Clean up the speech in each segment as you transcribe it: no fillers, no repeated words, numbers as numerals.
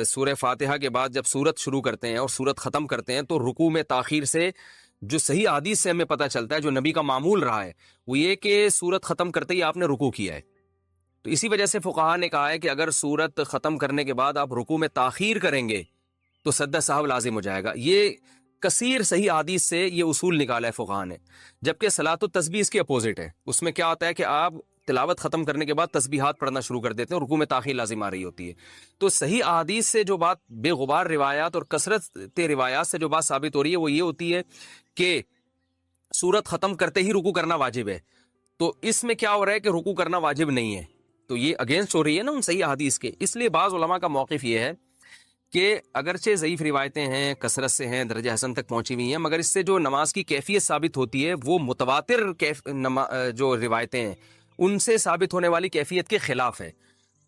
سورہ فاتحہ کے بعد جب سورت شروع کرتے ہیں اور سورت ختم کرتے ہیں تو رکوع میں تاخیر سے جو صحیح حدیث سے ہمیں پتہ چلتا ہے، جو نبی کا معمول رہا ہے، وہ یہ کہ سورت ختم کرتے ہی آپ نے رکوع کیا ہے. تو اسی وجہ سے فقہا نے کہا ہے کہ اگر سورت ختم کرنے کے بعد آپ رکوع میں تاخیر کریں گے تو سجدہ سہو لازم ہو جائے گا. یہ کثیر صحیح حدیث سے یہ اصول نکالا ہے فقہا نے. جبکہ صلاۃ التسبیح اس کے اپوزٹ ہے. اس میں کیا ہوتا ہے کہ آپ تلاوت ختم کرنے کے بعد تسبیحات پڑھنا شروع کر دیتے ہیں اور رکوع میں تاخیر لازم آ رہی ہوتی ہے. تو صحیح احادیث سے جو بات، بے غبار روایات اور کثرت روایات سے جو بات ثابت ہو رہی ہے وہ یہ ہوتی ہے کہ سورت ختم کرتے ہی رکوع کرنا واجب ہے. تو اس میں کیا ہو رہا ہے کہ رکوع کرنا واجب نہیں ہے. تو یہ اگینسٹ ہو رہی ہے نا ان صحیح احادیث کے. اس لیے بعض علماء کا موقف یہ ہے کہ اگرچہ ضعیف روایتیں ہیں، کثرت سے ہیں، درجہ حسن تک پہنچی ہوئی ہیں، مگر اس سے جو نماز کی کیفیت ثابت ہوتی ہے وہ متواتر جو روایتیں ہیں ان سے ثابت ہونے والی کیفیت کے خلاف ہے.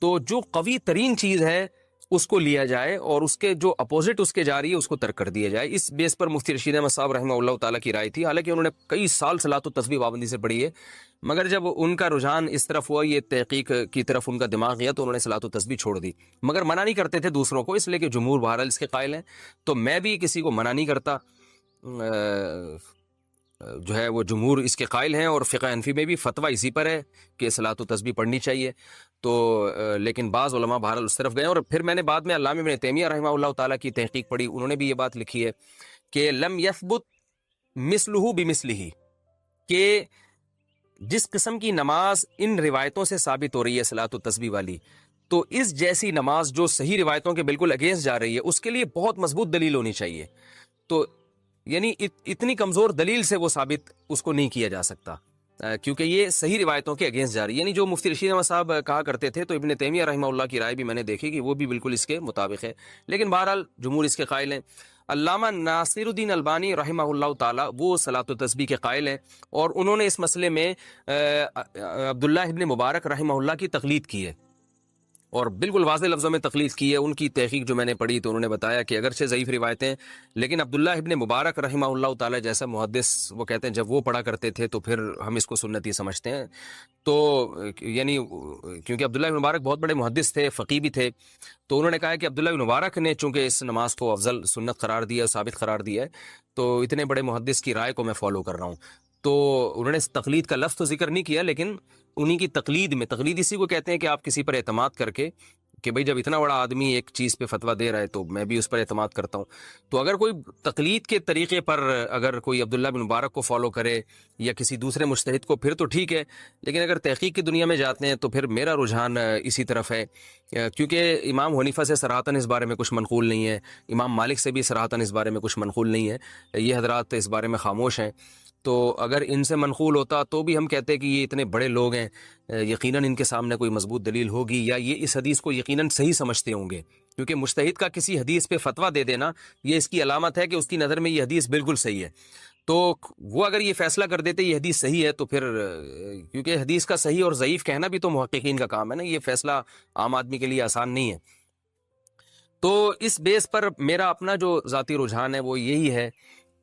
تو جو قوی ترین چیز ہے اس کو لیا جائے اور اس کے جو اپوزٹ اس کے جا رہی ہے اس کو ترک کر دیا جائے. اس بیس پر مفتی رشید احمد صاحب رحمہ اللہ تعالیٰ کی رائے تھی. حالانکہ انہوں نے کئی سال صلاۃ التسبیح پابندی سے پڑھی ہے، مگر جب ان کا رجحان اس طرف ہوا، یہ تحقیق کی طرف ان کا دماغ گیا، تو انہوں نے صلاۃ التسبیح چھوڑ دی. مگر منع نہیں کرتے تھے دوسروں کو، اس لیے کہ جمہور بہرحال اس کے قائل ہیں. تو میں بھی کسی کو منع نہیں کرتا، جو ہے وہ جمہور اس کے قائل ہیں، اور فقہ حنفی میں بھی فتویٰ اسی پر ہے کہ صلاۃ التسبیح پڑھنی چاہیے. تو لیکن بعض علماء بہرحال اس طرف گئے. اور پھر میں نے بعد میں علامہ ابن تیمیہ رحمہ اللہ تعالیٰ کی تحقیق پڑھی، انہوں نے بھی یہ بات لکھی ہے کہ لم یثبت مثلہ بمثلہ، کہ جس قسم کی نماز ان روایتوں سے ثابت ہو رہی ہے صلاۃ التسبیح والی، تو اس جیسی نماز جو صحیح روایتوں کے بالکل اگینسٹ جا رہی ہے اس کے لیے بہت مضبوط دلیل ہونی چاہیے. تو یعنی اتنی کمزور دلیل سے وہ ثابت اس کو نہیں کیا جا سکتا، کیونکہ یہ صحیح روایتوں کے اگینسٹ جا رہی ہے. یعنی جو مفتی رشید احمد صاحب کہا کرتے تھے، تو ابن تیمیہ رحمہ اللہ کی رائے بھی میں نے دیکھی کہ وہ بھی بالکل اس کے مطابق ہے. لیکن بہرحال جمہور اس کے قائل ہیں. علامہ ناصر الدین البانی رحمہ اللہ تعالیٰ وہ صلاۃ التسبیح کے قائل ہیں، اور انہوں نے اس مسئلے میں عبداللہ ابن مبارک رحمہ اللہ کی تقلید کی ہے، اور بالکل واضح لفظوں میں تقلید کی ہے. ان کی تحقیق جو میں نے پڑھی تو انہوں نے بتایا کہ اگرچہ ضعیف روایتیں، لیکن عبداللہ ابن مبارک رحمہ اللہ تعالی جیسا محدث، وہ کہتے ہیں جب وہ پڑھا کرتے تھے تو پھر ہم اس کو سنتی سمجھتے ہیں. تو یعنی کیونکہ عبداللہ ابن مبارک بہت بڑے محدث تھے، فقیہ بھی تھے، تو انہوں نے کہا کہ عبداللہ ابن مبارک نے چونکہ اس نماز کو افضل سنت قرار دیا ہے، ثابت قرار دیا ہے، تو اتنے بڑے محدث کی رائے کو میں فالو کر رہا ہوں. تو انہوں نے اس تقلید کا لفظ تو ذکر نہیں کیا، لیکن انہی کی تقلید میں، تقلید اسی کو کہتے ہیں کہ آپ کسی پر اعتماد کر کے، کہ بھئی جب اتنا بڑا آدمی ایک چیز پہ فتویٰ دے رہا ہے تو میں بھی اس پر اعتماد کرتا ہوں. تو اگر کوئی تقلید کے طریقے پر اگر کوئی عبداللہ بن مبارک کو فالو کرے یا کسی دوسرے مجتہد کو، پھر تو ٹھیک ہے. لیکن اگر تحقیق کی دنیا میں جاتے ہیں تو پھر میرا رجحان اسی طرف ہے، کیونکہ امام حنیفہ سے صراحتاً اس بارے میں کچھ منقول نہیں ہے، امام مالک سے بھی صراحتاً اس بارے میں کچھ منقول نہیں ہے، یہ حضرات اس بارے میں خاموش ہیں. تو اگر ان سے منقول ہوتا تو بھی ہم کہتے کہ یہ اتنے بڑے لوگ ہیں، یقیناً ان کے سامنے کوئی مضبوط دلیل ہوگی، یا یہ اس حدیث کو یقیناً صحیح سمجھتے ہوں گے. کیونکہ مجتہد کا کسی حدیث پہ فتویٰ دے دینا یہ اس کی علامت ہے کہ اس کی نظر میں یہ حدیث بالکل صحیح ہے. تو وہ اگر یہ فیصلہ کر دیتے یہ حدیث صحیح ہے، تو پھر کیونکہ حدیث کا صحیح اور ضعیف کہنا بھی تو محققین کا کام ہے نا، یہ فیصلہ عام آدمی کے لیے آسان نہیں ہے. تو اس بیس پر میرا اپنا جو ذاتی رجحان ہے وہ یہی ہے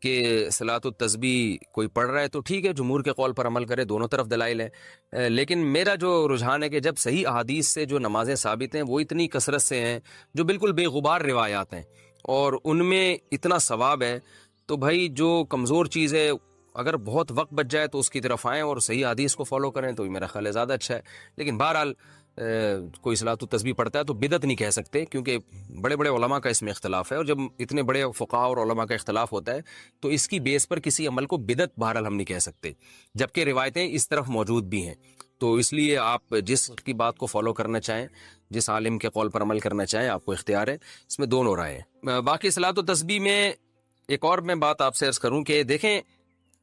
کہ صلاۃ التسبیح کوئی پڑھ رہا ہے تو ٹھیک ہے، جمہور کے قول پر عمل کرے، دونوں طرف دلائل ہیں. لیکن میرا جو رجحان ہے کہ جب صحیح احادیث سے جو نمازیں ثابت ہیں وہ اتنی کثرت سے ہیں، جو بالکل بے غبار روایات ہیں، اور ان میں اتنا ثواب ہے، تو بھائی جو کمزور چیز ہے اگر بہت وقت بچ جائے تو اس کی طرف آئیں اور صحیح حدیث کو فالو کریں، تو میرا خیال ہے زیادہ اچھا ہے. لیکن بہرحال کوئی صلاۃ التسبیح پڑھتا ہے تو بدعت نہیں کہہ سکتے، کیونکہ بڑے بڑے علماء کا اس میں اختلاف ہے، اور جب اتنے بڑے فقہاء اور علماء کا اختلاف ہوتا ہے تو اس کی بیس پر کسی عمل کو بدعت بہرحال ہم نہیں کہہ سکتے، جبکہ روایتیں اس طرف موجود بھی ہیں. تو اس لیے آپ جس کی بات کو فالو کرنا چاہیں، جس عالم کے قول پر عمل کرنا چاہیں، آپ کو اختیار ہے. اس میں دونوں رائے ہیں. باقی صلاۃ التسبیح میں ایک اور میں بات آپ سے عرض کروں کہ دیکھیں،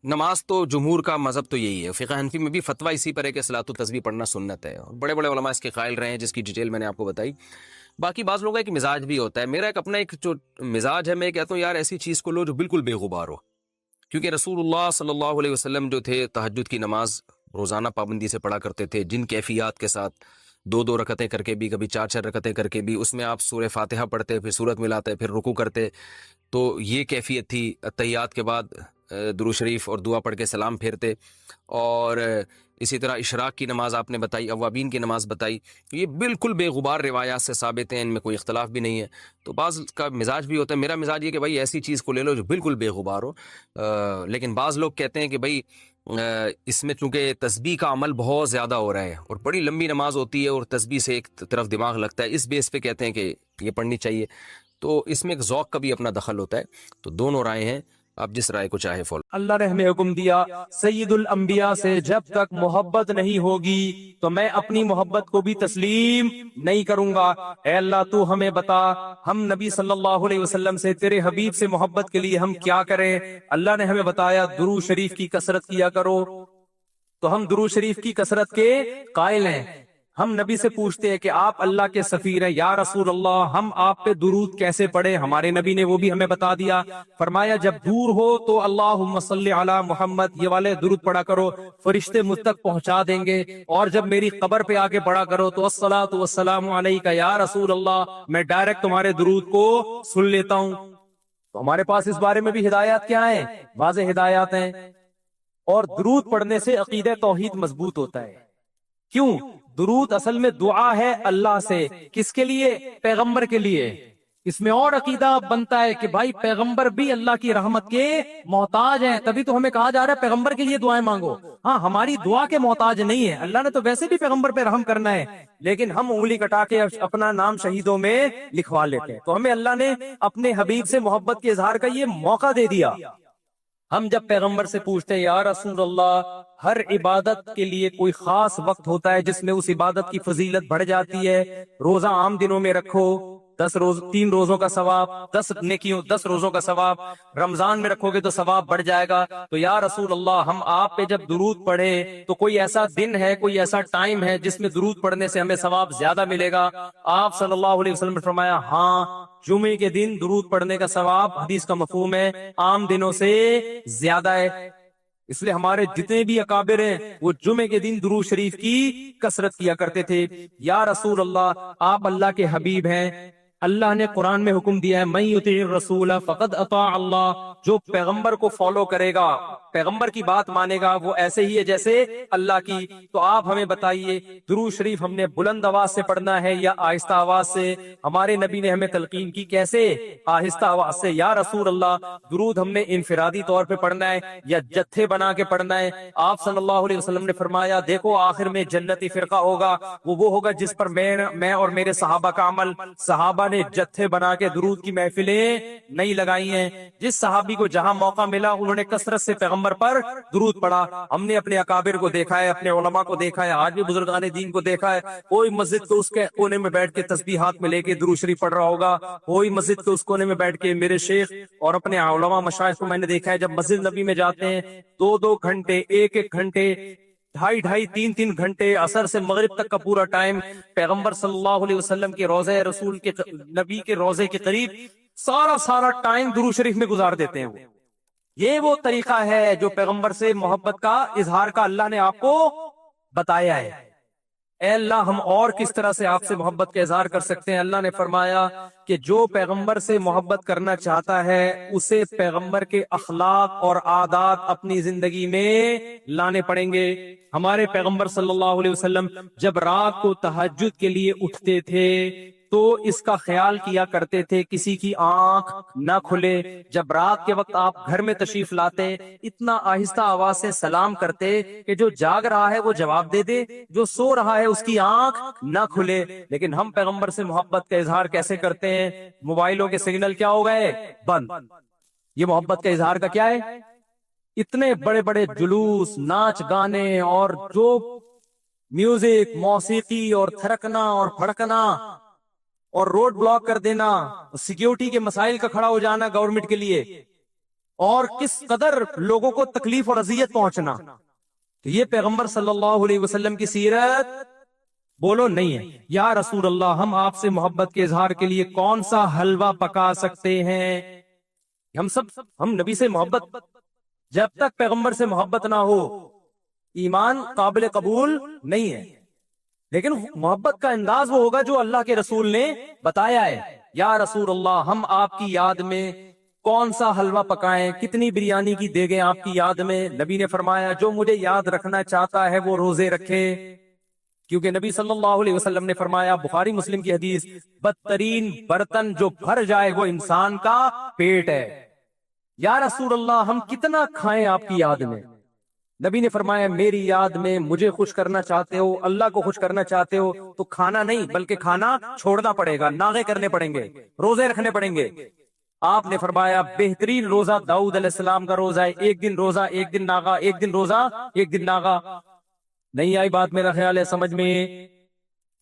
نماز تو جمہور کا مذہب تو یہی ہے، فقہ حنفی میں بھی فتویٰ اسی پر ہے کہ صلاۃ التسبیح پڑھنا سنت ہے، اور بڑے بڑے علماء اس کے قائل رہے ہیں، جس کی ڈیٹیل میں نے آپ کو بتائی. باقی بعض لوگوں کا ایک مزاج بھی ہوتا ہے، میرا ایک اپنا ایک جو مزاج ہے، میں کہتا ہوں یار ایسی چیز کو لو جو بالکل بے غبار ہو. کیونکہ رسول اللہ صلی اللہ علیہ وسلم جو تھے تہجد کی نماز روزانہ پابندی سے پڑھا کرتے تھے، جن کیفیات کے ساتھ، 2 رکعتیں کر کے بھی، کبھی 4 رکعتیں کر کے بھی، اس میں آپ سورہ فاتحہ پڑھتے، پھر سورت ملاتے، پھر رکوع کرتے. تو یہ کیفیت تھی. تحیات کے بعد درود شریف اور دعا پڑھ کے سلام پھیرتے. اور اسی طرح اشراق کی نماز آپ نے بتائی، اوابین کی نماز بتائی، یہ بالکل بے غبار روایات سے ثابت ہیں، ان میں کوئی اختلاف بھی نہیں ہے۔ تو بعض کا مزاج بھی ہوتا ہے، میرا مزاج یہ کہ بھائی ایسی چیز کو لے لو جو بالکل بے غبار ہو، لیکن بعض لوگ کہتے ہیں کہ بھائی اس میں چونکہ تسبیح کا عمل بہت زیادہ ہو رہا ہے اور بڑی لمبی نماز ہوتی ہے اور تسبیح سے ایک طرف دماغ لگتا ہے، اس بیس پہ کہتے ہیں کہ یہ پڑھنی چاہیے، تو اس میں ایک ذوق کا بھی اپنا دخل ہوتا ہے۔ تو دونوں رائے ہیں، آپ جس رائے کو چاہے فالو۔ اللہ نے ہمیں حکم دیا سید الانبیاء سے جب تک محبت نہیں ہوگی تو میں اپنی محبت کو بھی تسلیم نہیں کروں گا۔ اے اللہ تو ہمیں بتا ہم نبی صلی اللہ علیہ وسلم سے تیرے حبیب سے محبت کے لیے ہم کیا کریں؟ اللہ نے ہمیں بتایا درود شریف کی کثرت کیا کرو، تو ہم درود شریف کی کثرت کے قائل ہیں۔ ہم نبی سے پوچھتے ہیں کہ آپ اللہ کے سفیر ہیں، یا رسول اللہ ہم آپ پہ درود کیسے پڑھیں؟ ہمارے نبی نے وہ بھی ہمیں بتا دیا، فرمایا جب دور ہو تو اللہم صلی علی محمد یہ والے درود پڑھا کرو، فرشتے مجھ تک پہنچا دیں گے، اور جب میری قبر پہ آگے پڑھا کرو تو الصلاۃ والسلام علیک یا رسول اللہ، میں ڈائریکٹ تمہارے درود کو سن لیتا ہوں۔ تو ہمارے پاس اس بارے میں بھی ہدایات کیا ہیں؟ واضح ہدایات ہیں۔ اور درود پڑھنے سے عقیدہ توحید مضبوط ہوتا ہے۔ کیوں؟ درود اصل میں دعا ہے اللہ سے، کس کے لیے؟ پیغمبر کے لیے۔ اس میں اور عقیدہ بنتا ہے کہ بھائی پیغمبر بھی اللہ کی رحمت کے محتاج ہیں، تبھی تو ہمیں کہا جا رہا ہے پیغمبر کے لیے دعائیں مانگو۔ ہاں ہماری دعا کے محتاج نہیں ہے، اللہ نے تو ویسے بھی پیغمبر پہ رحم کرنا ہے، لیکن ہم انگلی کٹا کے اپنا نام شہیدوں میں لکھوا لیتے ہیں۔ تو ہمیں اللہ نے اپنے حبیب سے محبت کے اظہار کا یہ موقع دے دیا۔ ہم جب پیغمبر سے پوچھتے ہیں یا رسول اللہ، ہر عبادت کے لیے کوئی خاص وقت ہوتا ہے جس میں اس عبادت کی فضیلت بڑھ جاتی ہے۔ روزہ عام دنوں میں رکھو 10 روز 3 روزوں کا ثواب، 10 نیکیوں 10 روزوں کا ثواب، رمضان میں رکھو گے تو ثواب بڑھ جائے گا۔ تو یا رسول اللہ ہم آپ پہ جب درود پڑھے تو کوئی ایسا دن ہے، کوئی ایسا ٹائم ہے جس میں درود پڑھنے سے ہمیں ثواب زیادہ ملے گا؟ آپ صلی اللہ علیہ وسلم نے فرمایا ہاں، جمعے کے دن درود پڑھنے کا ثواب، حدیث کا مفہوم ہے، عام دنوں سے زیادہ ہے۔ اس لیے ہمارے جتنے بھی اکابر ہیں وہ جمعے کے دن درود شریف کی کثرت کیا کرتے تھے۔ یا رسول اللہ آپ اللہ کے حبیب ہیں، اللہ نے قرآن میں حکم دیا ہے من یطع الرسول فقد اطاع اللہ، جو پیغمبر کو فالو کرے گا، پیغمبر کی بات مانے گا، وہ ایسے ہی ہے جیسے اللہ کی۔ تو آپ ہمیں بتائیے درود شریف ہم نے بلند آواز سے پڑھنا ہے یا آہستہ آواز سے؟ ہمارے نبی نے ہمیں تلقین کی کیسے؟ آہستہ آواز سے۔ یا رسول اللہ درود ہم نے انفرادی طور پہ پڑھنا ہے یا جتھے بنا کے پڑھنا ہے؟ آپ صلی اللہ علیہ وسلم نے فرمایا دیکھو آخر میں جنتی فرقہ ہوگا، وہ ہوگا جس پر میں اور میرے صحابہ کا عمل۔ صحابہ نے جتھے بنا کے درود کی محفلیں نہیں لگائی ہیں، جس صحابی کو جہاں موقع ملا انہوں نے کثرت سے پیغمبر پر درود پڑھا۔ ہم نے اپنے اکابر کو دیکھا ہے، اپنے علماء کو دیکھا ہے، آج بھی بزرگان دین کو دیکھا ہے، کوئی مسجد کو اس کے کونے میں بیٹھ کے تسبیح ہاتھ میں لے کے درود شریف پڑھ رہا ہوگا، کوئی مسجد کو اس کونے میں بیٹھ کے۔ میرے شیخ اور اپنے علماء مشائخ کو میں نے دیکھا ہے جب مسجد نبی میں جاتے ہیں 2-2 گھنٹے، 1-1 گھنٹے، 2.5-2.5 3-3 گھنٹے، عصر سے مغرب تک کا پورا ٹائم پیغمبر صلی اللہ علیہ وسلم کے روضہ رسول کے نبی کے روضے کے قریب سارا ٹائم درود شریف میں گزار دیتے ہیں۔ یہ وہ طریقہ ہے جو پیغمبر سے محبت کا اظہار کا اللہ نے آپ کو بتایا ہے۔ اے اللہ ہم اور کس طرح سے آپ سے محبت کا اظہار کر سکتے ہیں؟ اللہ نے فرمایا کہ جو پیغمبر سے محبت کرنا چاہتا ہے اسے پیغمبر کے اخلاق اور عادات اپنی زندگی میں لانے پڑیں گے۔ ہمارے پیغمبر صلی اللہ علیہ وسلم جب رات کو تہجد کے لیے اٹھتے تھے تو اس کا خیال کیا کرتے تھے کسی کی آنکھ نہ کھلے۔ جب رات کے وقت آپ گھر میں تشریف لاتے اتنا آہستہ آواز سے سلام کرتے کہ جو جاگ رہا ہے وہ جواب دے دے، جو سو رہا ہے اس کی آنکھ نہ کھلے۔ لیکن ہم پیغمبر سے محبت کا اظہار کیسے کرتے ہیں؟ موبائلوں کے سگنل کیا ہو گئے؟ بند۔ یہ محبت کا اظہار کا کیا ہے؟ اتنے بڑے بڑے جلوس، ناچ گانے اور جو میوزک، موسیقی اور تھرکنا اور پھڑکنا اور روڈ بلاک کر دینا، سیکیورٹی کے مسائل کا کھڑا ہو جانا گورنمنٹ کے لیے، اور کس قدر لوگوں کو تکلیف اور اذیت پہنچنا، تو یہ پیغمبر صلی اللہ علیہ وسلم کی سیرت بولو نہیں ہے۔ یا رسول اللہ ہم آپ سے محبت کے اظہار کے لیے کون سا حلوہ پکا سکتے ہیں؟ ہم نبی سے محبت، جب تک پیغمبر سے محبت نہ ہو ایمان قابل قبول نہیں ہے۔ لیکن محبت کا انداز وہ ہوگا جو اللہ کے رسول نے بتایا ہے۔ یا رسول اللہ ہم آپ کی یاد میں کون سا حلوہ پکائیں, کتنی بریانی کی دیگیں آپ کی یاد میں. نبی نے فرمایا جو مجھے یاد رکھنا چاہتا ہے وہ روزے رکھے, کیونکہ نبی صلی اللہ علیہ وسلم نے فرمایا, بخاری مسلم کی حدیث, بدترین برتن جو بھر جائے وہ انسان کا پیٹ ہے. یا رسول اللہ ہم کتنا کھائیں آپ کی یاد میں؟ نبی نے فرمایا میری یاد میں مجھے خوش کرنا چاہتے ہو, اللہ کو خوش کرنا چاہتے ہو تو کھانا نہیں بلکہ کھانا چھوڑنا پڑے گا, ناغے کرنے پڑیں گے, روزے رکھنے پڑیں گے. آپ نے فرمایا بہترین روزہ داؤد علیہ السلام کا روزہ ہے, ایک دن روزہ ایک دن ناغا, ایک دن روزہ ایک دن ناغا. نہیں آئی بات میرا خیال ہے سمجھ میں؟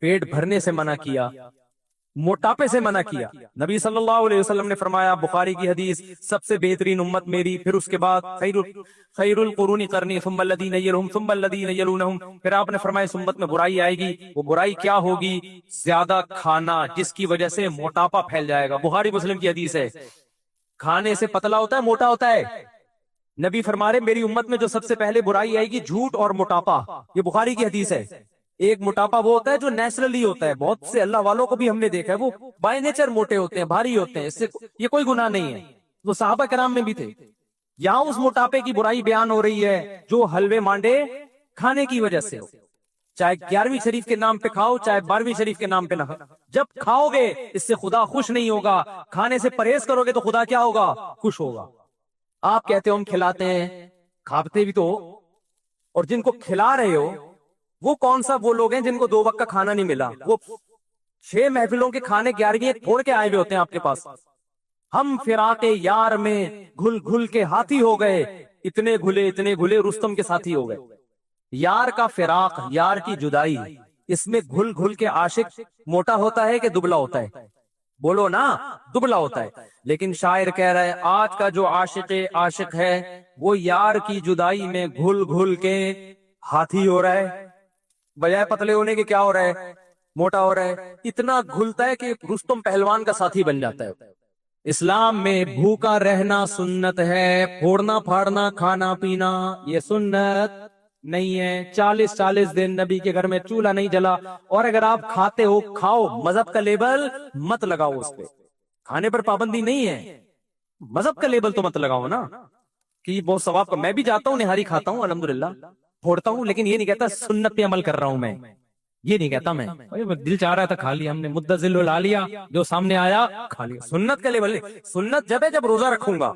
پیٹ بھرنے سے منع کیا, موٹاپے سے منع کیا. نبی صلی اللہ علیہ وسلم نے فرمایا, بخاری کی حدیث, سب سے بہترین امت میری, پھر اس کے بعد خیر القرون قرنی ثم الذین یلونہم ثم الذین یلونہم. پھر آپ نے فرمایا اس امت میں برائی آئے گی. وہ برائی کیا ہوگی؟ زیادہ کھانا, جس کی وجہ سے موٹاپا پھیل جائے گا. بخاری مسلم کی حدیث ہے. کھانے سے پتلا ہوتا ہے, موٹا ہوتا ہے. نبی فرما رہے میری امت میں جو سب سے پہلے برائی آئے گی جھوٹ اور موٹاپا. یہ بخاری کی حدیث ہے. ایک موٹاپا وہ ہوتا ہے جو نیچرلی ہوتا ہے, بہت سے اللہ والوں کو بھی ہم نے دیکھا ہے وہ بائی نیچر موٹے ہوتے ہیں, بھاری ہوتے ہیں, اس سے یہ کوئی گناہ نہیں ہے, وہ صحابہ کرام میں بھی تھے. یہاں اس موٹاپے کی برائی بیان ہو رہی ہے جو حلوے مانڈے کھانے کی وجہ سے ہو. چاہے 11ویں شریف کے نام پہ کھاؤ, چاہے 12ویں شریف کے نام پہ نہ کھاؤ, جب کھاؤ گے اس سے خدا خوش نہیں ہوگا. کھانے سے پرہیز کرو گے تو خدا کیا ہوگا؟ خوش ہوگا. آپ کہتے ہو ہم کھلاتے ہیں, کھاتے بھی تو, اور جن کو کھلا رہے ہو وہ کون سا وہ لوگ ہیں جن کو 2 وقت کا کھانا نہیں ملا؟ وہ 6 محفلوں کے کھانے 11ویں چھوڑ کے آئے ہوئے ہوتے ہیں آپ کے پاس. ہم فراق یار میں گھل گھل کے ہاتھی ہو گئے, اتنے گھلے رستم کے ساتھی ہو گئے. یار کا فراق, یار کی جدائی, اس میں گھل گھل کے عاشق موٹا ہوتا ہے کہ دبلا ہوتا ہے؟ بولو نا, دبلا ہوتا ہے. لیکن شاعر کہہ رہا ہے آج کا جو عاشق ہے وہ یار کی جدائی میں گھل گھل کے ہاتھی ہو رہا ہے, بجائے پتلے ہونے کے کیا ہو رہا ہے؟ موٹا ہو رہا ہے. اتنا گھلتا ہے کہ رستم پہلوان کا ساتھی بن جاتا ہے. اسلام میں بھوکا رہنا سنت ہے, پھوڑنا پھاڑنا کھانا پینا یہ سنت نہیں ہے. 40 دن نبی کے گھر میں چولہا نہیں جلا, اور اگر آپ کھاتے ہو کھاؤ, مذہب کا لیبل مت لگاؤ اس پہ. کھانے پر پابندی نہیں ہے, مذہب کا لیبل تو مت لگاؤ نا کہ بہت ثواب کا. میں بھی جاتا ہوں, نہاری کھاتا ہوں الحمدللہ, پھوڑتا ہوں, لیکن یہ نہیں کہتا سنت پہ عمل کر رہا ہوں میں, یہ نہیں کہتا میں. دل چاہ رہا تھا کھا لیا ہم نے, مدذل لا لیا, جو سامنے آیا کھا لیا. سنت کا لیبل نہیں. سنت جب ہے جب روزہ رکھوں گا,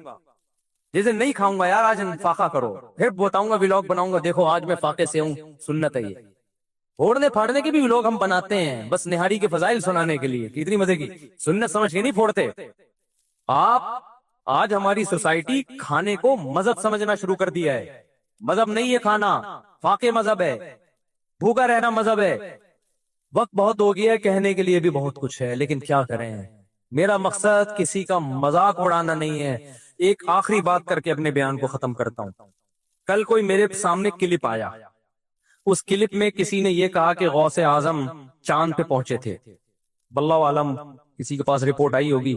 جیسے نہیں کھاؤں گا یار آج فاقہ کرو, پھر بتاؤں گا ولاگ بناؤں گا, دیکھو آج میں فاقے سے ہوں. سنت ہے یہ. پھوڑنے پھاڑنے کے بھی ولاگ ہم بناتے ہیں بس نہاری کے فضائل سنانے کے لیے, کتنی مزے کی. سنت سمجھ کے نہیں پھوڑتے آپ. آج ہماری سوسائٹی کھانے کو مذہب سمجھنا شروع کر دیا ہے. مذہب نہیں ہے کھانا, فاقے مذہب ہے, بھوکا رہنا مذہب ہے. وقت بہت ہو گیا ہے, کہنے کے لیے بھی بہت کچھ ہے, لیکن کیا کریں. میرا مقصد کسی کا مذاق اڑانا نہیں ہے. ایک آخری بات کر کے اپنے بیان کو ختم کرتا ہوں. کل کوئی میرے سامنے کلپ آیا, اس کلپ میں کسی نے یہ کہا کہ غوث اعظم چاند پہ پہنچے تھے. واللہ عالم کسی کے پاس رپورٹ آئی ہوگی.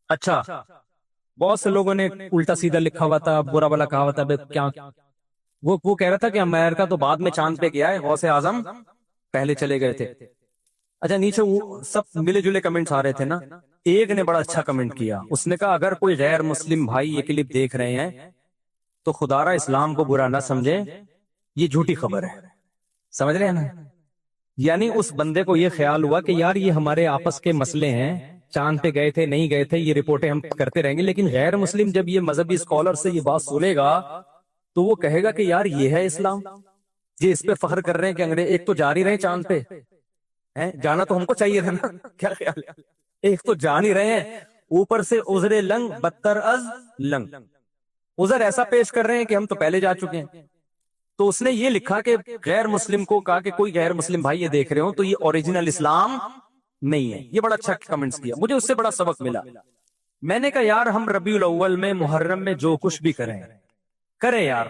اچھا, بہت سے لوگوں نے الٹا سیدھا لکھا ہوا تھا, برا بلا کہا ہوا تھا. کیا وہ کہہ رہا تھا کہ امریکہ تو بعد میں چاند پہ گیا ہے, غوث اعظم پہلے چلے گئے تھے. اچھا, نیچے سب ملے جلے کمنٹس آ رہے تھے نا. ایک نے بڑا اچھا کمنٹ کیا, اس نے کہا اگر کوئی غیر مسلم بھائی یہ کلپ دیکھ رہے ہیں تو خدا را اسلام کو برا نہ سمجھے, یہ جھوٹی خبر ہے. سمجھ رہے ہیں نا؟ یعنی اس بندے کو یہ خیال ہوا کہ یار یہ ہمارے آپس کے مسئلے ہیں, چاند پہ گئے تھے نہیں گئے تھے یہ رپورٹیں ہم کرتے رہیں گے, لیکن غیر مسلم جب یہ مذہبی اسکالر سے یہ بات سنے گا تو وہ کہے گا کہ یار یہ ہے اسلام. یہ اس پہ فخر کر رہے ہیں کہ انگریز ایک تو جا نہیں رہے چاند پہ, جانا تو ہم کو چاہیے تھا نا. کیا خیال ہے؟ ایک تو جا نہیں رہے ہیں, اوپر سے عذر لنگ بدتر از لنگ, عذر ایسا پیش کر رہے ہیں کہ ہم تو پہلے جا چکے ہیں. تو اس نے یہ لکھا کہ غیر مسلم کو کہا کہ کوئی غیر مسلم بھائی یہ دیکھ رہے ہو تو یہ اوریجنل اسلام نہیں ہے. یہ بڑا اچھا کمنٹس کیا, مجھے اس سے بڑا سبق ملا. میں نے کہا یار ہم ربیع الاول میں محرم میں جو کچھ بھی کریں یار,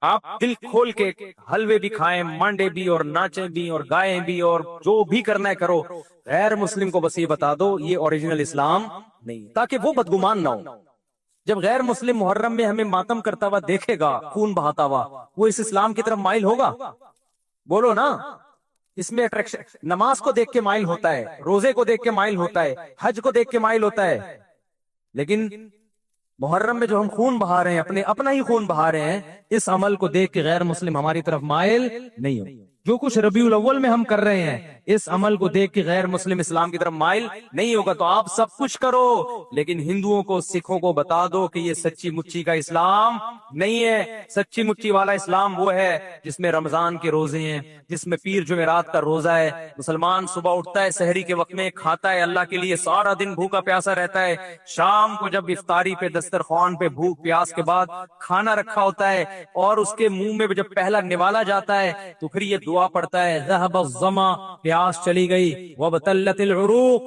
آپ دل کھول کے حلوے بھی کھائیں, مانڈے بھی, اور ناچیں بھی, اور گائیں بھی, اور جو بھی کرنا ہے کرو. غیر مسلم کو بس یہ بتا دو یہ اوریجنل اسلام نہیں, تاکہ وہ بدگمان نہ ہو. جب غیر مسلم محرم میں ہمیں ماتم کرتا ہوا دیکھے گا, خون بہاتا ہوا, وہ اس اسلام کی طرف مائل ہوگا؟ بولو نا. اس میں اٹریکشن, نماز کو دیکھ کے مائل ہوتا ہے, روزے کو دیکھ کے مائل ہوتا ہے, حج کو دیکھ کے مائل ہوتا ہے, لیکن محرم میں جو ہم خون بہا رہے ہیں، اپنا ہی خون بہا رہے ہیں، اس عمل کو دیکھ کے غیر مسلم ہماری طرف مائل نہیں ہو. جو کچھ ربیع الاول میں ہم کر رہے ہیں، اس عمل کو دیکھ کے غیر مسلم اسلام کی طرف مائل نہیں ہوگا. تو آپ سب کچھ کرو، لیکن ہندوؤں کو، سکھوں کو بتا دو کہ یہ سچی مچی کا اسلام نہیں ہے. سچی مچی والا اسلام وہ ہے جس میں رمضان کے روزے ہیں، جس میں پیر جمعرات کا روزہ ہے. مسلمان صبح اٹھتا ہے، سحری کے وقت میں کھاتا ہے اللہ کے لیے، سارا دن بھوکا پیاسا رہتا ہے. شام کو جب افطاری پہ دسترخوان پہ بھوک پیاس کے بعد کھانا رکھا ہوتا ہے اور اس کے منہ میں جب پہلا نوالا جاتا ہے تو پھر یہ دعا پڑتا ہے، ذهب الظما، پیاس چلی گئی، وابتلت العروق،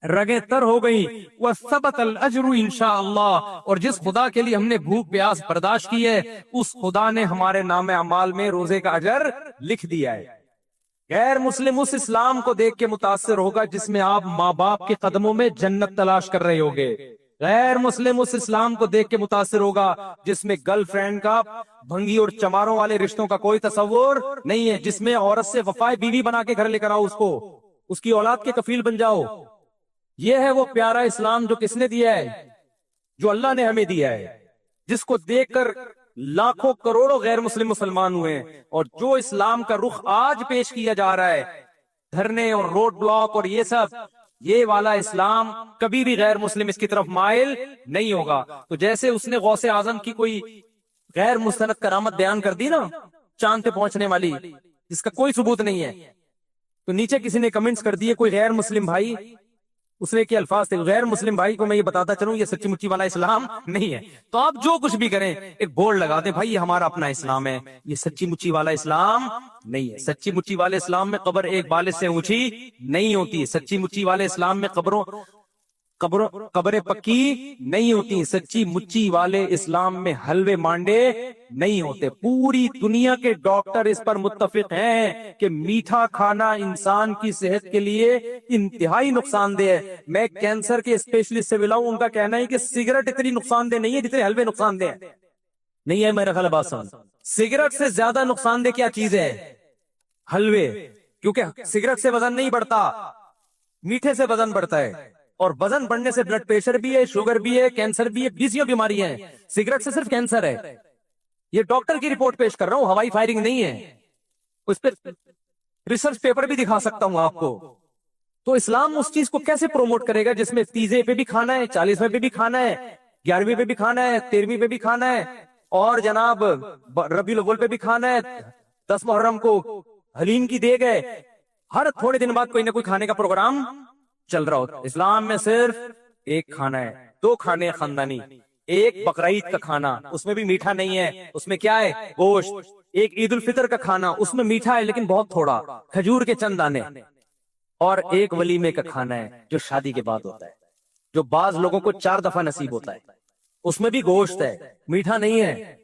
رگیں تر ہو گئی، وثبت الاجر انشاءاللہ، اور جس خدا کے لیے ہم نے بھوک پیاس برداشت کی ہے اس خدا نے ہمارے نام اعمال میں روزے کا اجر لکھ دیا ہے. غیر مسلم اس اسلام کو دیکھ کے متاثر ہوگا جس میں آپ ماں باپ کے قدموں میں جنت تلاش کر رہے ہوگے. غیر مسلم اس اسلام کو دیکھ کے متاثر ہوگا جس میں گرل فرینڈ کا، بھنگی اور چماروں والے رشتوں کا کوئی تصور نہیں ہے، جس میں عورت سے وفائے بیوی بنا کے گھر لے کر آؤ، اس کو، اس کی اولاد کے کفیل بن جاؤ. یہ ہے وہ پیارا اسلام جو کس نے دیا ہے؟ جو اللہ نے ہمیں دیا ہے، جس کو دیکھ کر لاکھوں کروڑوں غیر مسلم مسلمان ہوئے ہیں. اور جو اسلام کا رخ آج پیش کیا جا رہا ہے، دھرنے اور روڈ بلاک اور یہ سب، یہ والا اسلام کبھی بھی غیر مسلم اس کی طرف مائل نہیں ہوگا. تو جیسے اس نے غوث اعظم کی کوئی غیر مستند کرامت بیان کر دی نا، چاند پہ پہنچنے والی، جس کا کوئی ثبوت نہیں ہے، تو نیچے کسی نے کمنٹس کر دیے، کوئی غیر مسلم بھائی، اس نے کیا الفاظ تھے، غیر مسلم بھائی کو میں یہ بتاتا چلوں یہ سچی مچی والا اسلام نہیں ہے. تو آپ جو کچھ بھی کریں ایک بورڈ لگا دیں، بھائی یہ ہمارا اپنا اسلام ہے، یہ سچی مچی والا اسلام نہیں ہے. سچی مچی والے اسلام میں قبر ایک بالے سے اونچی نہیں ہوتی. سچی مچی والے اسلام میں قبریں پکی نہیں ہوتی. سچی مچی والے اسلام میں حلوے مانڈے نہیں ہوتے. پوری دنیا کے ڈاکٹر اس پر متفق ہیں کہ میٹھا کھانا انسان کی صحت کے لیے انتہائی نقصان دہ ہے. میں کینسر کے اسپیشلسٹ سے ملا ہوں، ان کا کہنا ہے کہ سگریٹ اتنی نقصان دہ نہیں ہے جتنے حلوے نقصان دہ ہیں. نہیں ہے میرا خیال بات سمجھ. سگریٹ سے زیادہ نقصان دہ کیا چیز ہے؟ حلوے. کیونکہ سگریٹ سے وزن نہیں بڑھتا، میٹھے سے وزن بڑھتا ہے، اور وزن بڑھنے سے بلڈ پریشر بھی ہے، شوگر بھی ہے، کینسر بھی ہے، بیسیوں بیماریاں ہیں. سگریٹ سے صرف کینسر ہے. یہ ڈاکٹر کی رپورٹ پیش کر رہا ہوں، ہوائی فائرنگ نہیں ہے. اس پہ ریسرچ پیپر بھی دکھا سکتا ہوں آپ کو. تو اسلام اس چیز کو کیسے پروموٹ کرے گا جس میں 30 پہ بھی کھانا ہے، 40 پہ بھی کھانا ہے، 11 پہ بھی کھانا ہے، 13 پہ بھی کھانا ہے، اور جناب ربیع الاول پہ بھی کھانا ہے، 10 محرم کو حلیم کی دیگ ہے، ہر تھوڑے دن بعد کوئی نہ کوئی کھانے کا پروگرام چل رہا ہوتا. اسلام میں صرف ایک کھانا ہے، 2 کھانے خاندانی. ایک بقرعید کا کھانا، اس میں بھی میٹھا نہیں ہے، اس میں کیا ہے؟ گوشت. ایک عید الفطر کا کھانا، اس میں میٹھا ہے لیکن بہت تھوڑا، کھجور کے چند دانے. اور ایک ولیمے کا کھانا ہے جو شادی کے بعد ہوتا ہے، جو بعض لوگوں کو 4 دفعہ نصیب ہوتا ہے. اس میں بھی گوشت ہے، میٹھا نہیں ہے.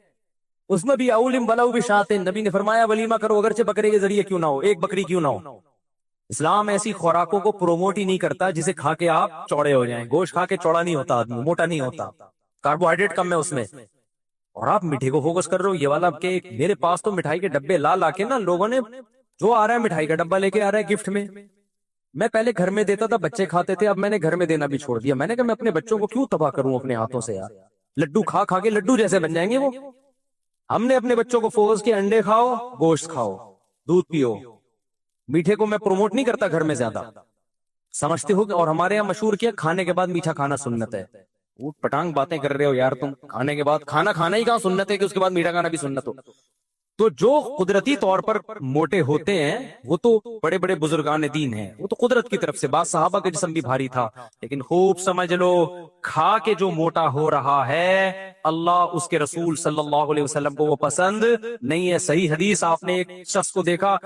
اس میں بھی اولم بلو بشات، نبی نے فرمایا ولیمہ کرو اگرچہ بکرے کے ذریعے کیوں نہ ہو، ایک بکری کیوں نہ ہو. اسلام ایسی خوراکوں کو پروموٹ ہی نہیں کرتا جسے کھا کے آپ چوڑے ہو جائیں. گوشت کھا کے چوڑا نہیں ہوتا آدمی، موٹا نہیں ہوتا، کاربوہائیڈریٹ کم ہے اس میں. اور آپ میٹھے کو فوکس کر رہے ہو. یہ والا کہ میرے پاس تو مٹھائی کے ڈبے لا کے نا لوگوں نے، جو آ رہا ہے مٹھائی کا ڈبہ لے کے آ رہا ہے گفٹ میں. میں پہلے گھر میں دیتا تھا، بچے کھاتے تھے، اب میں نے گھر میں دینا بھی چھوڑ دیا. میں نے کہا میں اپنے بچوں کو کیوں تباہ کروں اپنے ہاتھوں سے یار. لڈو کھا کے لڈو جیسے بن جائیں گے وہ. ہم نے اپنے بچوں کو فوکس کیا انڈے کھاؤ، گوشت کھاؤ، دودھ پیو. میٹھے کو میں پروموٹ نہیں کرتا گھر میں زیادہ، سمجھتے ہو. اور ہمارے یہاں مشہور کیا کھانے کے بعد میٹھا کھانا سنت ہے. وہ پٹانگ باتیں کر رہے ہو یار تم. کھانے کے بعد کھانا ہی کہاں سنت ہے کہ اس کے بعد میٹھا کھانا بھی سنت ہو. تو جو قدرتی طور پر موٹے ہوتے ہیں وہ تو بڑے بڑے بزرگان دین ہیں، وہ تو قدرت کی طرف سے. بعض صحابہ کا جسم بھی بھاری تھا، لیکن خوب سمجھ لو کھا کے جو موٹا ہو رہا ہے اللہ اس کے رسول صلی اللہ علیہ وسلم کو وہ پسند نہیں ہے. صحیح حدیث، آپ نے ایک شخص کو دیکھا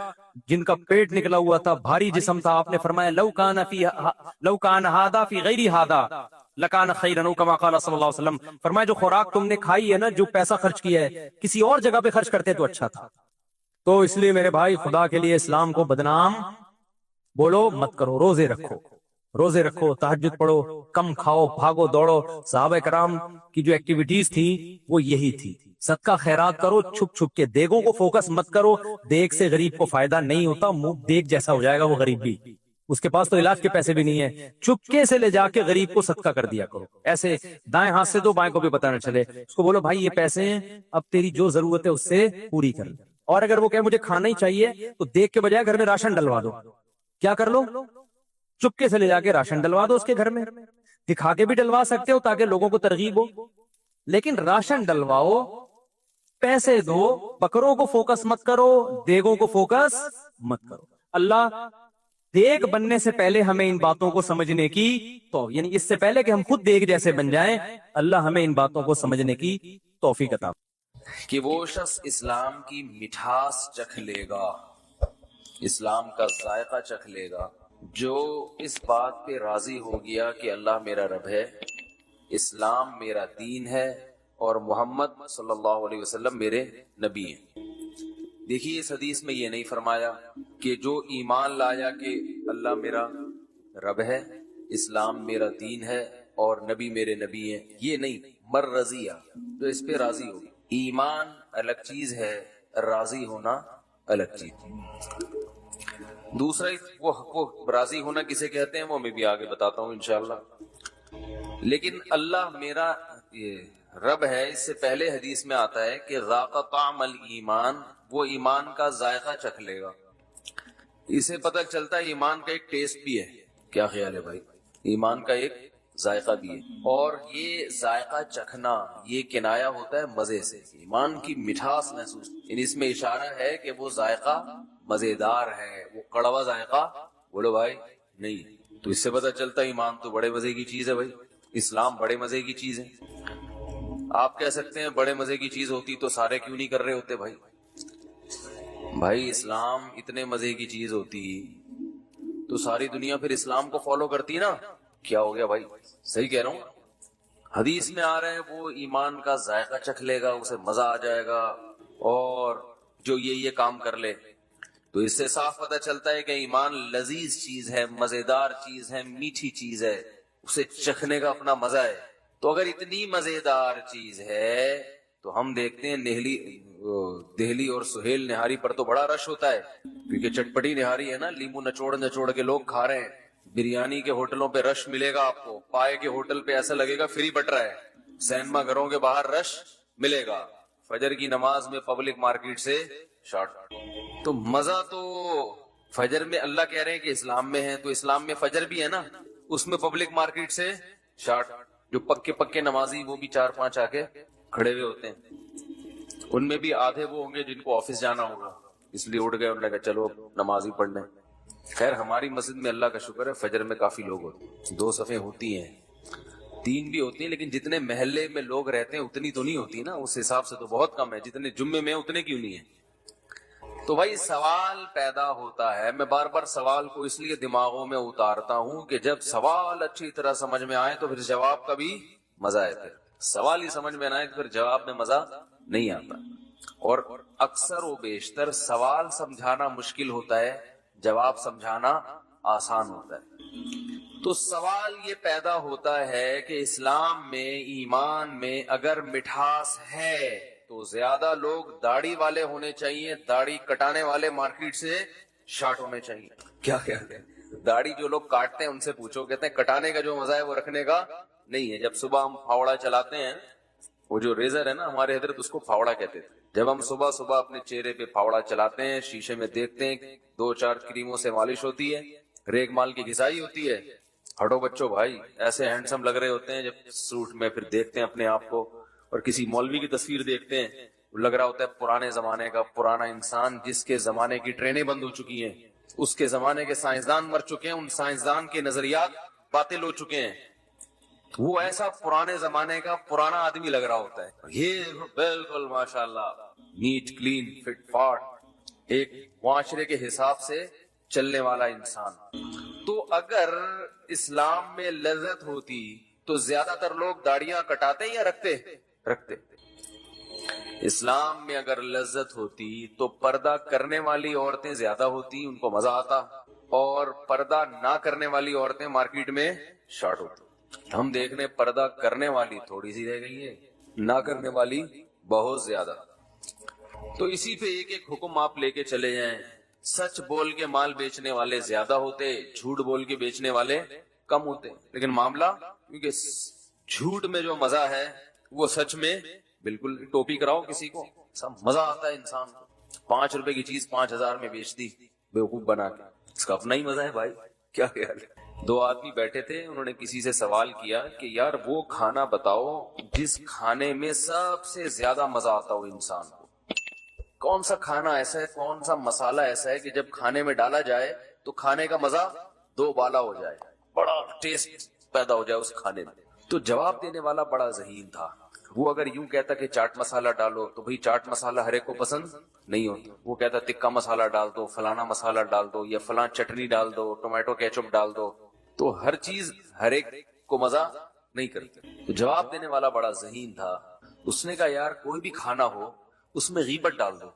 جن کا پیٹ نکلا ہوا تھا، بھاری جسم تھا. آپ نے فرمایا لو کان ہادا فی غیر ہادا لکان خیرن، کما قال صلی اللہ علیہ وسلم. فرمایا جو خوراک تم نے کھائی ہے نا، جو پیسہ خرچ کیا ہے، کسی اور جگہ پہ خرچ کرتے تو اچھا تھا. تو اس لیے میرے بھائی خدا کے لیے اسلام کو بدنام بولو مت کرو. روزے رکھو، تہجد پڑھو، کم کھاؤ، بھاگو دوڑو. صحابہ کرام کی جو ایکٹیویٹیز تھی وہ یہی تھی. صدقہ خیرات کرو چھپ کے. دیگوں کو فوکس مت کرو، دیگ سے غریب کو فائدہ نہیں ہوتا، منہ دیگ جیسا ہو جائے گا وہ غریب بھی. اس کے پاس تو علاج کے پیسے بھی نہیں ہے، چپکے سے لے جا کے غریب کو صدقہ کر دیا کرو، ایسے دائیں ہاتھ سے دو، بائیں کو بھی پتہ نہ چلے، اس کو بولو بھائی یہ پیسے ہیں، اب تیری جو ضرورت ہے اس سے پوری کر، اور اگر وہ کہے مجھے کھانا ہی چاہیے تو دیکھ کے بجائے گھر میں راشن ڈلوا دو، کیا کر لو، چپکے سے لے جا کے راشن ڈلوا دو اس کے گھر میں، دکھا کے بھی ڈلوا سکتے ہو تاکہ لوگوں کو ترغیب ہو، لیکن راشن ڈلواؤ، پیسے دو، بکروں کو فوکس مت کرو، دیگوں کو فوکس مت کرو۔ اللہ دیگ بننے سے پہلے ہمیں ان باتوں کو سمجھنے کی، تو یعنی اس سے پہلے کہ ہم خود دیگ جیسے بن جائیں، اللہ ہمیں ان باتوں کو سمجھنے کی توفیق عطا کہ وہ شخص اسلام کی مٹھاس چکھ لے گا، اسلام کا ذائقہ چکھ لے گا، جو اس بات پہ راضی ہو گیا کہ اللہ میرا رب ہے، اسلام میرا دین ہے، اور محمد صلی اللہ علیہ وسلم میرے نبی ہیں۔ دیکھیے اس حدیث میں یہ نہیں فرمایا کہ جو ایمان لایا کہ اللہ میرا رب ہے، اسلام میرا دین ہے اور نبی میرے نبی ہیں، یہ نہیں، مر رضیہ، جو اس پہ راضی ہو۔ ایمان الگ چیز ہے، راضی ہونا الگ چیز۔ دوسرا وہ راضی ہونا کسے کہتے ہیں وہ میں بھی آگے بتاتا ہوں انشاءاللہ، لیکن اللہ میرا رب ہے، اس سے پہلے حدیث میں آتا ہے کہ ذاق طعم الایمان، وہ ایمان کا ذائقہ چکھ لے گا۔ اسے پتہ چلتا ہے ایمان کا ایک ٹیسٹ بھی ہے، کیا خیال ہے بھائی، ایمان کا ایک ذائقہ بھی ہے، اور یہ ذائقہ چکھنا یہ کنایا ہوتا ہے مزے سے، ایمان کی مٹھاس محسوس، یعنی اس میں اشارہ ہے کہ وہ ذائقہ مزیدار ہے، وہ کڑوا ذائقہ بولو بھائی نہیں، تو اس سے پتہ چلتا ہے ایمان تو بڑے مزے کی چیز ہے بھائی، اسلام بڑے مزے کی چیز ہے۔ آپ کہہ سکتے ہیں بڑے مزے کی چیز ہوتی تو سارے کیوں نہیں کر رہے ہوتے بھائی، بھائی اسلام اتنے مزے کی چیز ہوتی تو ساری دنیا پھر اسلام کو فالو کرتی نا، کیا ہو گیا بھائی، صحیح کہہ رہا ہوں، حدیث میں آ رہا ہے وہ ایمان کا ذائقہ چکھ لے گا، اسے مزہ آ جائے گا، اور جو یہ کام کر لے، تو اس سے صاف پتہ چلتا ہے کہ ایمان لذیذ چیز ہے، مزیدار چیز ہے، میٹھی چیز ہے، اسے چکھنے کا اپنا مزہ ہے۔ تو اگر اتنی مزیدار چیز ہے تو ہم دیکھتے ہیں دہلی اور سہیل نہاری پر تو بڑا رش ہوتا ہے، کیونکہ چٹپٹی نہاری ہے نا، لیمو نچوڑ کے لوگ کھا رہے ہیں، بریانی کے ہوٹلوں پہ رش ملے گا آپ کو، پائے کے ہوٹل پہ ایسا لگے گا فری بٹ رہا ہے، سینما گھروں کے باہر رش ملے گا، فجر کی نماز میں پبلک مارکیٹ سے شارٹ، تو مزہ تو فجر میں اللہ کہہ رہے ہیں کہ اسلام میں ہے، تو اسلام میں فجر بھی ہے نا، اس میں پبلک مارکیٹ سے شارٹ، جو پکے نمازی وہ بھی 4-5 آ کے کھڑے ہوئے ہوتے ہیں، ان میں بھی آدھے وہ ہوں گے جن کو آفس جانا ہوگا، اس لیے اٹھ گئے، انہوں نے کہا چلو نماز ہی پڑھ لیں۔ خیر ہماری مسجد میں اللہ کا شکر ہے فجر میں کافی لوگ ہوتے ہیں، 2 صفیں ہوتی ہیں، 3 بھی ہوتی ہیں، لیکن جتنے محلے میں لوگ رہتے ہیں اتنی تو نہیں ہوتی نا، اس حساب سے تو بہت کم ہے، جتنے جمعے میں اتنے کیوں نہیں ہیں۔ تو بھائی سوال پیدا ہوتا ہے، میں بار بار سوال کو اس لیے دماغوں میں اتارتا ہوں کہ جب سوال اچھی طرح سمجھ میں آئے تو پھر جواب کا بھی مزہ ہے، پھر سوال ہی سمجھ میں نہ آئے تو پھر جواب میں مزہ نہیں آتا، اور اکثر و بیشتر سوال سمجھانا مشکل ہوتا ہے، جواب سمجھانا آسان ہوتا ہے۔ تو سوال یہ پیدا ہوتا ہے کہ اسلام میں، ایمان میں اگر مٹھاس ہے تو زیادہ لوگ داڑھی والے ہونے چاہیے، داڑھی کٹانے والے مارکیٹ سے شارٹ ہونے چاہیے، کیا کہتے ہیں، داڑھی جو لوگ کاٹتے ہیں ان سے پوچھو، کہتے ہیں کٹانے کا جو مزہ ہے وہ رکھنے کا نہیں ہے۔ جب صبح ہم پھاوڑا چلاتے ہیں، وہ جو ریزر ہے نا، ہمارے حضرت اس کو پھاوڑا کہتے تھے، جب ہم صبح اپنے چہرے پہ پھاوڑا چلاتے ہیں، شیشے میں دیکھتے ہیں 2-4 کریموں سے مالش ہوتی ہے، ریگ مال کی غذائی ہوتی ہے، ہٹو بچوں بھائی ایسے ہینڈسم لگ رہے ہوتے ہیں، جب سوٹ میں پھر دیکھتے ہیں اپنے آپ کو، اور کسی مولوی کی تصویر دیکھتے ہیں، لگ رہا ہوتا ہے پرانے زمانے کا پرانا انسان، جس کے زمانے کی ٹرینیں بند ہو چکی ہیں، اس کے زمانے کے سائنسدان مر چکے ہیں، ان سائنسدان کے نظریات باطل ہو چکے ہیں، وہ ایسا پرانے زمانے کا پرانا آدمی لگ رہا ہوتا ہے، یہ بالکل ماشاءاللہ نیٹ کلین فٹ فاٹ ایک معاشرے کے حساب سے چلنے والا انسان۔ تو اگر اسلام میں لذت ہوتی تو زیادہ تر لوگ داڑیاں کٹاتے یا رکھتے؟ اسلام میں اگر لذت ہوتی تو پردہ کرنے والی عورتیں زیادہ ہوتی، ان کو مزہ آتا، اور پردہ نہ کرنے والی عورتیں مارکیٹ میں شارٹ ہوتی۔ ہم دیکھ رہے پردہ کرنے والی تھوڑی سی رہ گئی ہے، نہ کرنے والی بہت زیادہ۔ تو اسی پہ ایک حکم آپ لے کے چلے جائیں، سچ بول کے مال بیچنے والے زیادہ ہوتے، جھوٹ بول کے بیچنے والے کم ہوتے. لیکن معاملہ کیونکہ جھوٹ میں جو مزہ ہے وہ سچ میں بالکل. ٹوپی کراؤ کسی کو، سب مزہ آتا ہے انسان کو. 5 روپے کی چیز 5,000 میں بیچ دی بیوقوف بنا کے، اس کا اپنا ہی مزہ ہے بھائی. کیا خیال ہے؟ 2 آدمی بیٹھے تھے، انہوں نے کسی سے سوال کیا کہ یار وہ کھانا بتاؤ جس کھانے میں سب سے زیادہ مزہ آتا ہو انسان کو. کون سا کھانا ایسا ہے، کون سا مسالہ ایسا ہے کہ جب کھانے میں ڈالا جائے تو کھانے کا مزہ 2 بالا ہو جائے، بڑا ٹیسٹ پیدا ہو جائے اس کھانے میں. تو جواب دینے والا بڑا ذہین تھا. وہ اگر یوں کہتا کہ چاٹ مسالہ ڈالو تو بھئی چاٹ مسالہ ہر ایک کو پسند نہیں ہوتا. وہ کہتا تکا مسالہ ڈال دو، فلانا مسالہ ڈال دو، یا فلاں چٹنی ڈال دو، ٹومیٹو کیچپ ڈال دو. تو ہر چیز ہر ایک کو مزہ نہیں کرتی. تو جواب دینے والا بڑا ذہین تھا. اس نے کہا یار کوئی بھی کھانا ہو اس میں غیبت ڈال دو.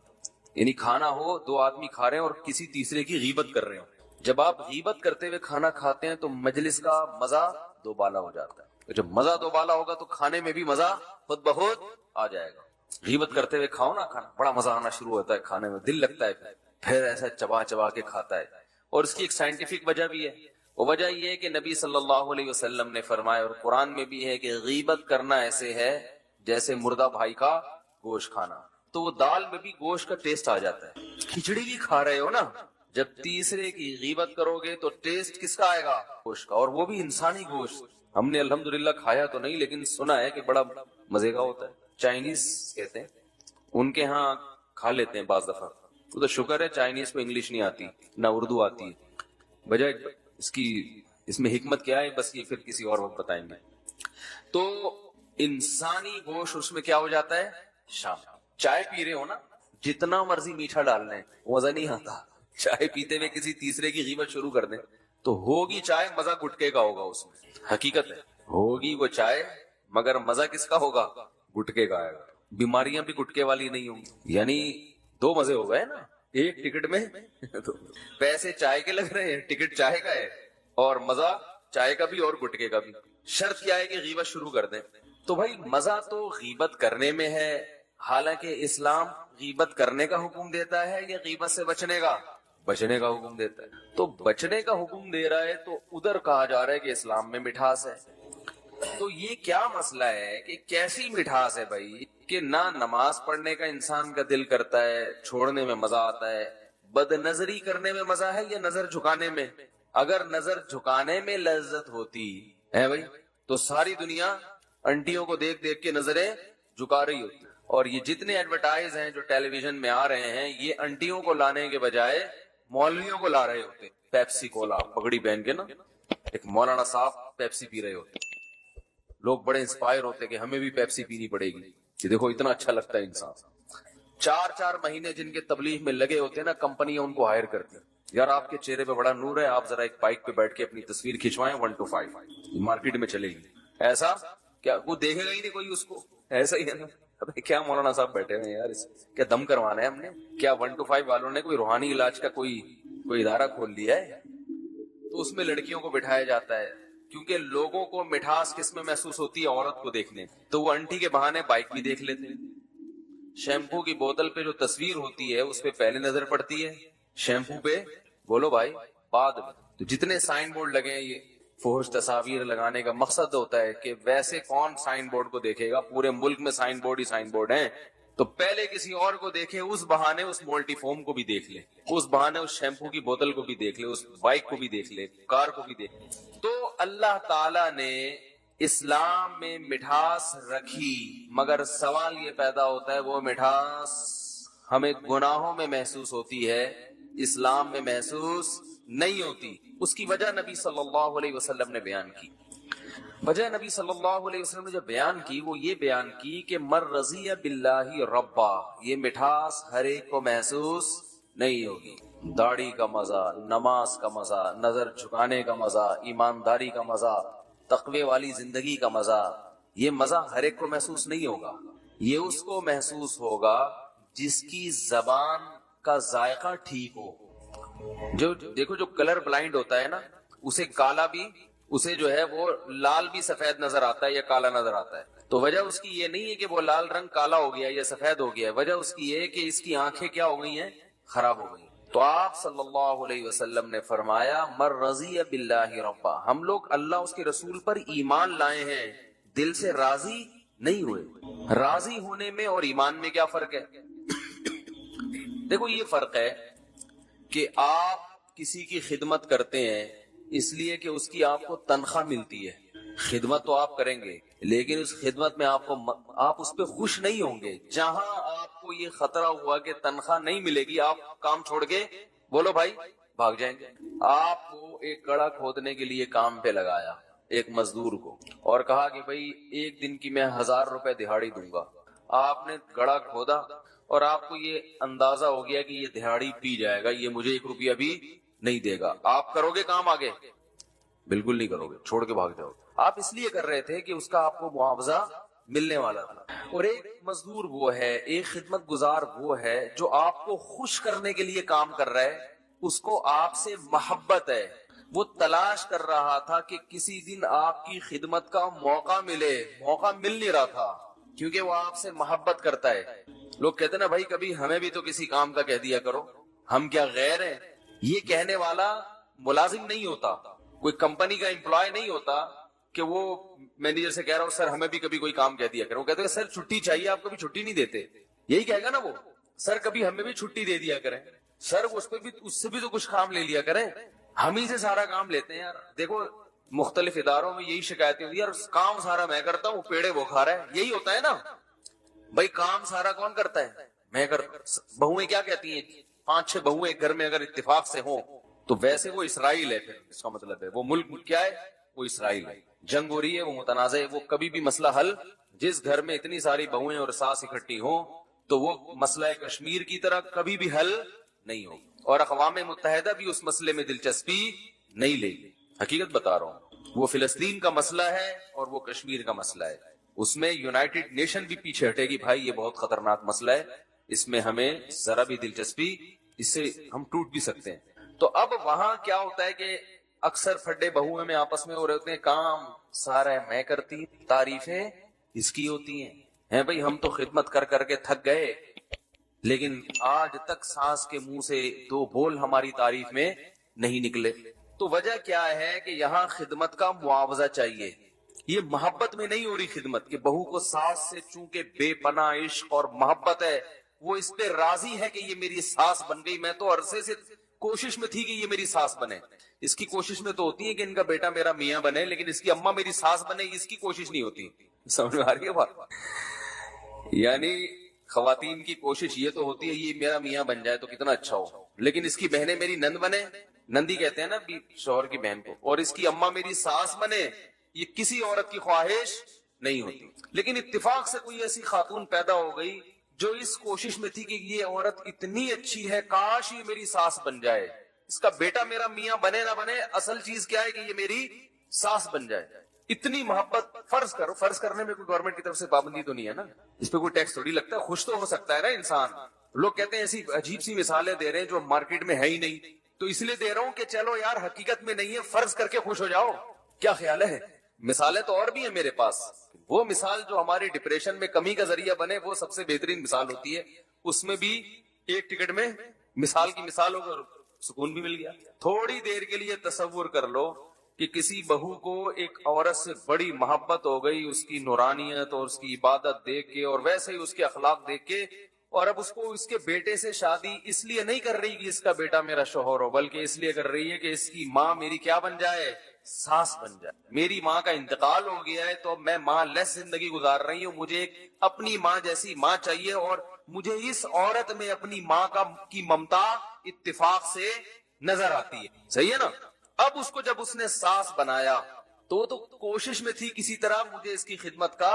یعنی کھانا ہو 2 آدمی کھا رہے ہیں اور کسی تیسرے کی غیبت کر رہے ہو. جب آپ غیبت کرتے ہوئے کھانا کھاتے ہیں تو مجلس کا مزہ 2 بالا ہو جاتا ہے. جب مزہ 2 بالا ہوگا تو کھانے میں بھی مزہ خود بخود آ جائے گا. غیبت کرتے ہوئے کھاؤ نا کھانا، بڑا مزہ آنا شروع ہوتا ہے کھانے میں، دل لگتا ہے پھر ایسا چبا چبا کے کھاتا ہے. اور اس کی ایک سائنٹیفک وجہ بھی ہے. وہ وجہ یہ ہے کہ نبی صلی اللہ علیہ وسلم نے فرمایا، اور قرآن میں بھی ہے کہ غیبت کرنا ایسے ہے جیسے مردہ بھائی کا گوشت کھانا. تو وہ دال میں بھی گوشت کا ٹیسٹ آ جاتا ہے. کھچڑی بھی کھا رہے ہو نا، جب تیسرے کی غیبت کرو گے تو ٹیسٹ کس کا آئے گا؟ گوشت کا. اور وہ بھی انسانی گوشت. ہم نے الحمدللہ کھایا تو نہیں لیکن سنا ہے کہ بڑا مزے کا ہوتا ہے. چائنیز کہتے ہیں، ان کے ہاں کھا لیتے ہیں بعض دفعہ. تو شکر ہے چائنیز کو انگلش نہیں آتی نہ اردو آتی ہے. وجہ اس میں حکمت کیا ہے بس یہ پھر کسی اور وقت بتائیں گے. تو انسانی گوشت اس میں کیا ہو جاتا ہے؟ شام. چائے پی رہے ہو نا، جتنا مرضی میٹھا ڈال لیں مزہ نہیں آتا. چائے پیتے ہوئے کسی تیسرے کی غیبت شروع کر دیں تو ہوگی چائے، مزہ گٹکے کا ہوگا. اس میں حقیقت ہے ہوگی وہ چائے مگر مزہ کس کا ہوگا؟ گٹکے کا آئے گا. بیماریاں بھی گٹکے والی نہیں ہوں. یعنی 2 مزے ہو گئے نا ایک ٹکٹ میں. پیسے چائے کے لگ رہے ہیں، ٹکٹ چائے کا ہے، اور مزہ چائے کا بھی اور گٹکے کا بھی. شرط کیا ہے کہ غیبت شروع کر دیں. تو بھائی مزہ تو غیبت کرنے میں ہے. حالانکہ اسلام غیبت کرنے کا حکم دیتا ہے یا غیبت سے بچنے کا حکم دیتا ہے. تو بچنے کا حکم دے رہا ہے تو ادھر کہا جا رہا ہے کہ اسلام میں مٹھاس ہے. تو یہ کیا مسئلہ ہے کہ کیسی مٹھاس ہے بھائی کہ نہ نماز پڑھنے کا انسان کا دل کرتا ہے، چھوڑنے میں مزہ آتا ہے. بد نظری کرنے میں مزہ ہے یا نظر جھکانے میں؟ اگر نظر جھکانے میں لذت ہوتی ہے بھائی تو ساری دنیا انٹیوں کو دیکھ دیکھ کے نظریں جھکا رہی ہوتی. اور یہ جتنے ایڈورٹائز ہیں جو ٹیلی ویژن میں آ رہے ہیں یہ انٹیوں کو لانے کے بجائے مولویوں کو لا رہے ہوتے. پیپسی کولا پگڑی پہن کے نا ایک مولانا صاحب پیپسی پی رہے ہوتے. لوگ بڑے انسپائر ہوتے کہ ہمیں بھی پیپسی پینی پڑے گی کہ دیکھو اتنا اچھا لگتا ہے انسان. 4 مہینے جن کے تبلیغ میں لگے ہوتے ہیں نا، کمپنیاں ان کو ہائر کرتی ہیں. یار آپ کے چہرے پہ بڑا نور ہے، آپ ذرا ایک بائک پہ بیٹھ کے اپنی تصویر کھنچوائیں 1 to 5 مارکیٹ میں چلے گی. ایسا کیا وہ دیکھے گا ہی نہیں کوئی اس کو؟ ایسا ہی ہے نا. کیا مولانا صاحب بیٹھے ہوئے یار، کیا دم کروانا ہے ہم نے؟ کیا 1 to 5 والوں نے کوئی روحانی علاج کا کوئی ادارہ کھول لیا ہے؟ تو اس میں لڑکیوں کو بٹھایا جاتا ہے کیونکہ لوگوں کو مٹھاس کس میں محسوس ہوتی ہے؟ عورت کو دیکھنے. تو وہ انٹی کے بہانے بائک بھی دیکھ لیتے ہیں. شیمپو کی بوتل پہ جو تصویر ہوتی ہے اس پہ پہلے نظر پڑتی ہے، شیمپو پہ بولو بھائی بعد میں. تو جتنے سائن بورڈ لگے ہیں، یہ فحش تصاویر لگانے کا مقصد ہوتا ہے کہ ویسے کون سائن بورڈ کو دیکھے گا؟ پورے ملک میں سائن بورڈ ہیں تو پہلے کسی اور کو دیکھے، اس بہانے اس مولٹی فوم کو بھی دیکھ لے، اس بہانے اس شیمپو کی بوتل کو بھی دیکھ لے، اس بائک کو بھی دیکھ لے، کار کو بھی دیکھ لے. تو اللہ تعالی نے اسلام میں مٹھاس رکھی، مگر سوال یہ پیدا ہوتا ہے وہ مٹھاس ہمیں گناہوں میں محسوس ہوتی ہے، اسلام میں محسوس نہیں ہوتی. اس کی وجہ نبی صلی اللہ علیہ وسلم نے بیان کی. وجہ نبی صلی اللہ علیہ وسلم نے جو بیان کی وہ یہ بیان کی کہ مر رضی باللہ ربا، یہ مٹھاس ہر ایک کو محسوس نہیں ہوگی. داڑھی کا مزہ، نماز کا مزہ، نظر جھکانے کا مزہ، ایمانداری کا مزہ، تقوی والی زندگی کا مزہ، یہ مزہ ہر ایک کو محسوس نہیں ہوگا. یہ اس کو محسوس ہوگا جس کی زبان کا ذائقہ ٹھیک ہو. جو دیکھو جو کلر بلائنڈ ہوتا ہے نا، اسے کالا بھی، اسے جو ہے وہ لال بھی سفید نظر آتا ہے یا کالا نظر آتا ہے. تو وجہ اس کی یہ نہیں ہے کہ وہ لال رنگ کالا ہو گیا یا سفید ہو گیا ہے، وجہ اس کی یہ ہے کہ اس کی آنکھیں کیا ہو گئی ہیں؟ خراب ہو گئی. تو آپ صلی اللہ علیہ وسلم نے فرمایا مر رضی باللہ ربا، ہم لوگ اللہ اس کے رسول پر ایمان لائے ہیں، دل سے راضی نہیں ہوئے۔ راضی ہونے میں اور ایمان میں کیا فرق ہے؟ دیکھو یہ فرق ہے کہ آپ کسی کی خدمت کرتے ہیں اس لیے کہ اس کی آپ کو تنخواہ ملتی ہے، خدمت تو آپ کریں گے لیکن اس خدمت میں آپ اس پہ خوش نہیں ہوں گے۔ جہاں آپ کو یہ خطرہ ہوا کہ تنخواہ نہیں ملے گی، آپ کام چھوڑ کے بولو بھائی بھاگ جائیں گے۔ آپ کو ایک گڑھا کھودنے کے لیے کام پہ لگایا ایک مزدور کو اور کہا کہ بھائی ایک دن کی میں 1000 روپے دہاڑی دوں گا۔ آپ نے گڑھا کھودا اور آپ کو یہ اندازہ ہو گیا کہ یہ دہاڑی پی جائے گا، یہ مجھے 1 روپیہ بھی نہیں دے گا، آپ کرو گے کام آگے؟ بالکل نہیں کرو گے، چھوڑ کے بھاگ جاؤ۔ آپ اس لیے کر رہے تھے کہ اس کا آپ کو معاوضہ ملنے والا تھا۔ اور ایک مزدور وہ ہے، ایک خدمت گزار وہ ہے جو آپ کو خوش کرنے کے لیے کام کر رہا ہے، اس کو آپ سے محبت ہے، وہ تلاش کر رہا تھا کہ کسی دن آپ کی خدمت کا موقع ملے، موقع مل نہیں رہا تھا کیونکہ وہ آپ سے محبت کرتا ہے۔ لوگ کہتے ہیں نا بھائی کبھی ہمیں بھی تو کسی کام کا کہہ دیا کرو، ہم کیا غیر ہیں؟ یہ کہنے والا ملازم نہیں ہوتا، کوئی کمپنی کا امپلائی نہیں ہوتا کہ وہ مینیجر سے کہہ رہا ہوں سر ہمیں بھی کبھی کوئی کام کہہ دیا کرو، وہ کہتے ہیں سر چھٹی چاہیے، آپ کبھی چھٹی نہیں دیتے، یہی کہے گا نا وہ، سر کبھی ہمیں بھی چھٹی دے دیا کریں، سر اس سے بھی تو کچھ کام لے لیا کریں، ہم ہی سے سارا کام لیتے ہیں۔ یار دیکھو مختلف اداروں میں یہی شکایتیں ہوتی ہیں، یار کام سارا میں کرتا ہوں، پیڑے وہ کھا رہا ہے، یہی ہوتا ہے نا بھائی، کام سارا کون کرتا ہے؟ میں کرتا۔ بہویں کیا کہتی ہیں؟ 5-6 بہویں ایک گھر میں اگر اتفاق سے ہوں تو ویسے وہ اسرائیل ہے، پھر اس کا مطلب ہے وہ ملک کیا ہے؟ وہ اسرائیل ہے، جنگ ہو رہی ہے، وہ متنازع ہے، وہ کبھی بھی مسئلہ حل، جس گھر میں اتنی ساری بہویں اور ساس اکٹھی ہوں تو وہ مسئلہ کشمیر کی طرح کبھی بھی حل نہیں ہو، اور اقوام متحدہ بھی اس مسئلے میں دلچسپی نہیں لے گی۔ حقیقت بتا رہا ہوں، وہ فلسطین کا مسئلہ ہے اور وہ کشمیر کا مسئلہ ہے، اس میں یونائٹڈ نیشن بھی پیچھے ہٹے گی، بھائی یہ بہت خطرناک مسئلہ ہے، اس میں ہمیں ذرا بھی دلچسپی، اس سے ہم ٹوٹ بھی سکتے ہیں۔ تو اب وہاں کیا ہوتا ہے کہ اکثر پھڈے بہویں میں آپس میں ہو رہے ہوتے ہیں، کام سارا میں کرتی، تعریفیں اس کی ہوتی ہیں بھائی ہم تو خدمت کر کر کے تھک گئے، لیکن آج تک ساس کے منہ سے 2 بول ہماری تعریف میں نہیں نکلے۔ تو وجہ کیا ہے کہ یہاں خدمت کا معاوضہ چاہیے، یہ محبت میں نہیں ہو رہی خدمت، کہ بہو کو ساس سے چونکہ بے پناہ عشق اور محبت ہے، وہ اس پہ راضی ہے کہ یہ میری ساس بن گئی، میں تو عرصے سے کوشش میں تھی کہ یہ میری ساس بنے، اس کی کوشش میں تو ہوتی ہے کہ ان کا بیٹا میرا میاں بنے، لیکن اس کی اماں میری ساس بنے، اس کی کوشش نہیں ہوتی۔ سمجھ میں آ رہی ہے بات؟ یعنی خواتین کی کوشش یہ تو ہوتی ہے یہ میرا میاں بن جائے تو کتنا اچھا ہو، لیکن اس کی بہنیں میری نند بنے، نندی کہتے ہیں نا شوہر کی بہن کو، اور اس کی اماں میری ساس بنے، یہ کسی عورت کی خواہش نہیں ہوتی۔ لیکن اتفاق سے کوئی ایسی خاتون پیدا ہو گئی جو اس کوشش میں تھی کہ یہ عورت اتنی اچھی ہے، کاش یہ میری ساس بن جائے، اس کا بیٹا میرا میاں بنے نہ بنے، اصل چیز کیا ہے کہ یہ میری ساس بن جائے۔ اتنی محبت، فرض کرو، فرض کرنے میں کوئی گورنمنٹ کی طرف سے پابندی تو نہیں ہے نا، اس پہ کوئی ٹیکس تھوڑی لگتا ہے، خوش تو ہو سکتا ہے نا انسان۔ لوگ کہتے ہیں ایسی عجیب سی مثالیں دے رہے ہیں جو مارکیٹ میں ہے ہی نہیں، تو اس لیے دے رہا ہوں کہ چلو یار حقیقت میں نہیں ہے، فرض کر کے خوش ہو جاؤ، کیا خیال ہے؟ مثالیں تو اور بھی ہیں میرے پاس، وہ مثال جو ہماری ڈپریشن میں کمی کا ذریعہ بنے وہ سب سے بہترین مثال ہوتی ہے، اس میں بھی ایک ٹکٹ میں مثال کی مثال ہو کر سکون بھی مل گیا۔ تھوڑی دیر کے لیے تصور کر لو کہ کسی بہو کو ایک عورت سے بڑی محبت ہو گئی، اس کی نورانیت اور اس کی عبادت دیکھ کے اور ویسے ہی اس کے اخلاق دیکھ کے، اور اب اس کو اس کے بیٹے سے شادی اس لیے نہیں کر رہی کہ اس کا بیٹا میرا شوہر ہو، بلکہ اس لیے کر رہی ہے کہ اس کی ماں میری کیا بن جائے؟ ساس بن جائے۔ میری ماں کا انتقال ہو گیا ہے تو میں ماں لیس زندگی گزار رہی ہوں، مجھے ایک اپنی ماں جیسی ماں چاہیے، اور مجھے اس عورت میں اپنی ماں کی ممتا اتفاق سے نظر آتی ہے۔ صحیح ہے نا؟ اب اس کو جب اس نے ساس بنایا تو کوشش میں تھی کسی طرح مجھے اس کی خدمت کا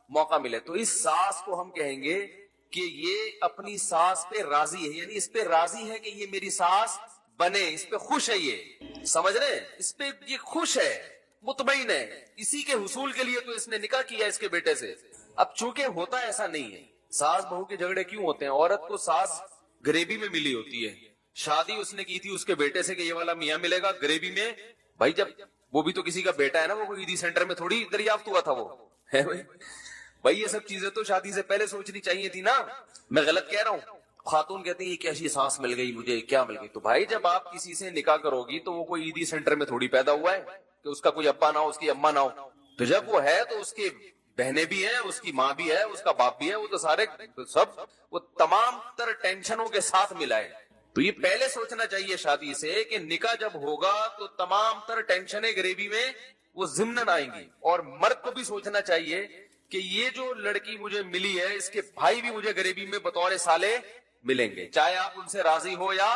موقع ملے، تو اس ساس کو ہم کہیں گے کہ یہ اپنی ساس پہ راضی ہے، یعنی اس پہ راضی ہے کہ یہ میری ساس بنے، اس پہ خوش ہے، یہ سمجھ رہے ہیں، اس پہ یہ خوش ہے، مطمئن ہے، اسی کے حصول کے لیے تو اس نے نکاح کیا اس کے بیٹے سے۔ اب چونکہ ہوتا ایسا نہیں ہے، ساس بہو کے جھگڑے کیوں ہوتے ہیں؟ عورت کو ساس گریبی میں ملی ہوتی ہے، شادی اس نے کی تھی اس کے بیٹے سے کہ یہ والا میاں ملے گا گریبی میں، بھائی جب وہ بھی تو کسی کا بیٹا ہے نا، وہ عیدی سینٹر میں تھوڑی دریافت ہوا تھا، وہ ہے بھائی یہ سب چیزیں تو شادی سے پہلے سوچنی چاہیے تھی نا، میں غلط کہہ رہا ہوں؟ خاتون کہتی ہے کیسی سانس مل گئی مجھے, کیا مل گئی؟ تو بھائی جب آپ کسی سے نکاح کرو گی تو وہ کوئی عیدی سینٹر میں تھوڑی پیدا ہوا ہے کہ اس کا کوئی ابا نہ ہو, اس کی اما نہ ہو. تو جب وہ ہے تو اس کی بہنیں بھی ہیں, اس کی ماں بھی ہے, اس کا باپ بھی ہے, وہ تو سارے سب وہ تمام تر ٹینشنوں کے ساتھ ملا ہے. تو یہ پہلے سوچنا چاہیے شادی سے کہ نکاح جب ہوگا تو تمام تر ٹینشنیں گریبی میں وہ ضمن آئیں گی. اور مرد کو بھی سوچنا چاہیے کہ یہ جو لڑکی مجھے ملی ہے اس کے بھائی بھی مجھے غریبی میں بطور سالے ملیں گے, چاہے آپ ان سے راضی ہو یا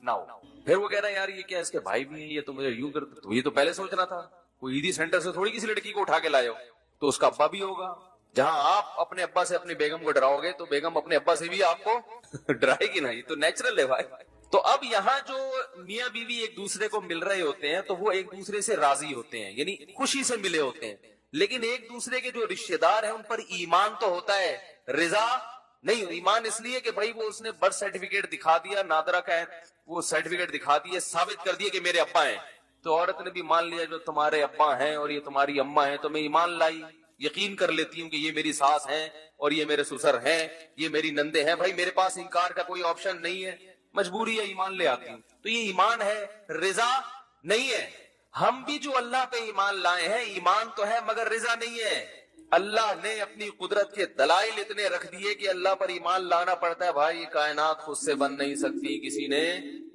نہ ہو. پھر وہ کہہ رہا ہے یار یہ کیا اس کے بھائی بھی ہیں, یہ تو مجھے یوں کرتے. تو یہ تو پہلے سوچنا تھا. کوئی عیدی سینٹر سے تھوڑی کسی لڑکی کو اٹھا کے لائے ہو, تو اس کا ابا بھی ہوگا. جہاں آپ اپنے ابا سے اپنی بیگم کو ڈراؤ گے تو بیگم اپنے ابا سے بھی آپ کو ڈرائے گی. نہیں, تو نیچرل ہے بھائی. تو اب یہاں جو میاں بیوی ایک دوسرے کو مل رہے ہوتے ہیں تو وہ ایک دوسرے سے راضی ہوتے ہیں, یعنی خوشی سے ملے ہوتے ہیں. لیکن ایک دوسرے کے جو رشتے دار ہیں ان پر ایمان تو ہوتا ہے, رضا نہیں. ایمان اس لیے کہ بھائی وہ اس نے برتھ سرٹیفکیٹ دکھا دیا, نادرا کا ہے وہ سرٹیفکیٹ دکھا دیا, ثابت کر دیا کہ میرے ابا ہیں. تو عورت نے بھی مان لیا جو تمہارے ابا ہیں اور یہ تمہاری اما ہیں, تو میں ایمان لائی, یقین کر لیتی ہوں کہ یہ میری ساس ہیں اور یہ میرے سسر ہیں, یہ میری نندے ہیں. بھائی میرے پاس انکار کا کوئی آپشن نہیں ہے, مجبوری ہے, ایمان لے آتی ہوں. تو یہ ایمان ہے, رضا نہیں ہے. ہم بھی جو اللہ پہ ایمان لائے ہیں ایمان تو ہے مگر رضا نہیں ہے. اللہ نے اپنی قدرت کے دلائل اتنے رکھ دیے کہ اللہ پر ایمان لانا پڑتا ہے. بھائی یہ کائنات خود سے بن نہیں سکتی, کسی نے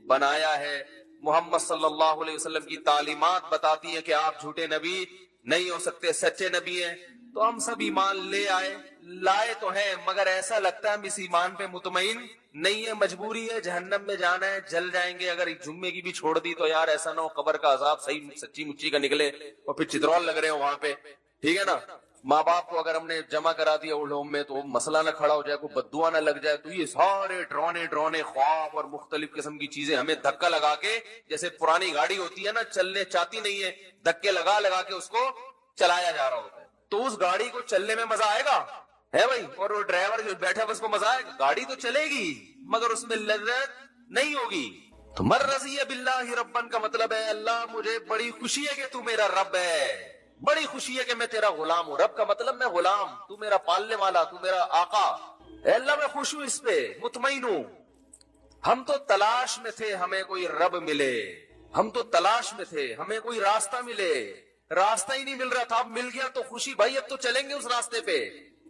بنایا ہے. محمد صلی اللہ علیہ وسلم کی تعلیمات بتاتی ہیں کہ آپ جھوٹے نبی نہیں ہو سکتے, سچے نبی ہیں. تو ہم سب ایمان لے آئے, لائے تو ہیں مگر ایسا لگتا ہے ہم اس ایمان پہ مطمئن نہیں ہے. مجبوری ہے, جہنم میں جانا ہے, جل جائیں گے. اگر ایک جمعے کی بھی چھوڑ دی تو یار ایسا نہ ہو قبر کا عذاب صحیح سچی مچی کا نکلے اور پھر چترول لگ رہے ہو وہاں پہ, ٹھیک ہے نا. ماں باپ کو اگر ہم نے جمع کرا دیا علوم میں تو مسئلہ نہ کھڑا ہو جائے, کوئی بددعا نہ لگ جائے. تو یہ سارے ڈرونے خواب اور مختلف قسم کی چیزیں ہمیں دھکا لگا کے, جیسے پرانی گاڑی ہوتی ہے نا چلنے چاہتی نہیں ہے, دھکے لگا لگا کے اس کو چلایا جا رہا ہوتا ہے. تو اس گاڑی کو چلنے میں مزہ آئے گا ہے بھائی, اور وہ ڈرائیور جو بیٹھا ہے اس کو مزہ آئے گا. گاڑی تو چلے گی مگر اس میں لذت نہیں ہوگی. تو مر رضی باللہ ربن کا مطلب ہے اللہ مجھے بڑی خوشی ہے کہ تو میرا رب ہے, بڑی خوشی ہے کہ میں تیرا غلام ہوں. رب کا مطلب میں غلام, تو میرا پالنے والا, تو میرا آقا. اے اللہ میں خوش ہوں, اس پہ مطمئن ہوں. ہم تو تلاش میں تھے ہمیں کوئی رب ملے, ہم تو تلاش میں تھے ہمیں کوئی راستہ ملے, راستہ ہی نہیں مل رہا تھا. اب مل گیا تو خوشی, بھائی اب تو چلیں گے اس راستے پہ.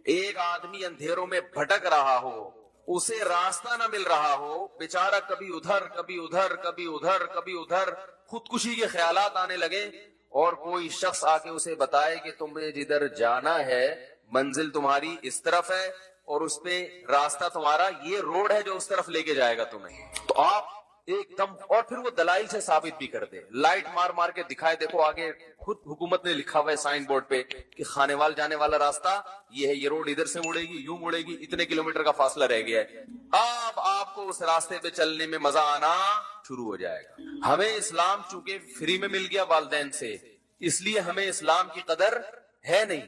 ایک آدمی اندھیروں میں بھٹک رہا ہو, اسے راستہ نہ مل رہا ہو, بیچارہ کبھی ادھر کبھی ادھر کبھی ادھر کبھی ادھر, خودکشی کے خیالات آنے لگے, اور کوئی شخص آ کے اسے بتائے کہ تمہیں جدھر جانا ہے منزل تمہاری اس طرف ہے اور اس پہ راستہ تمہارا یہ روڈ ہے جو اس طرف لے کے جائے گا تمہیں. تو آپ ایک دم, اور پھر وہ دلائل سے ثابت بھی کر دے, لائٹ مار مار کے دکھائے, دیکھو آگے خود حکومت نے لکھا ہوا ہے سائن بورڈ پہ کہ خانے وال جانے والا راستہ یہ ہے, یہ روڈ ادھر سے مڑے گی, یوں مڑے گی, اتنے کلومیٹر کا فاصلہ رہ گیا ہے. اب آپ کو اس راستے پہ چلنے میں مزہ آنا شروع ہو جائے گا. ہمیں اسلام چونکہ فری میں مل گیا والدین سے, اس لیے ہمیں اسلام کی قدر ہے نہیں.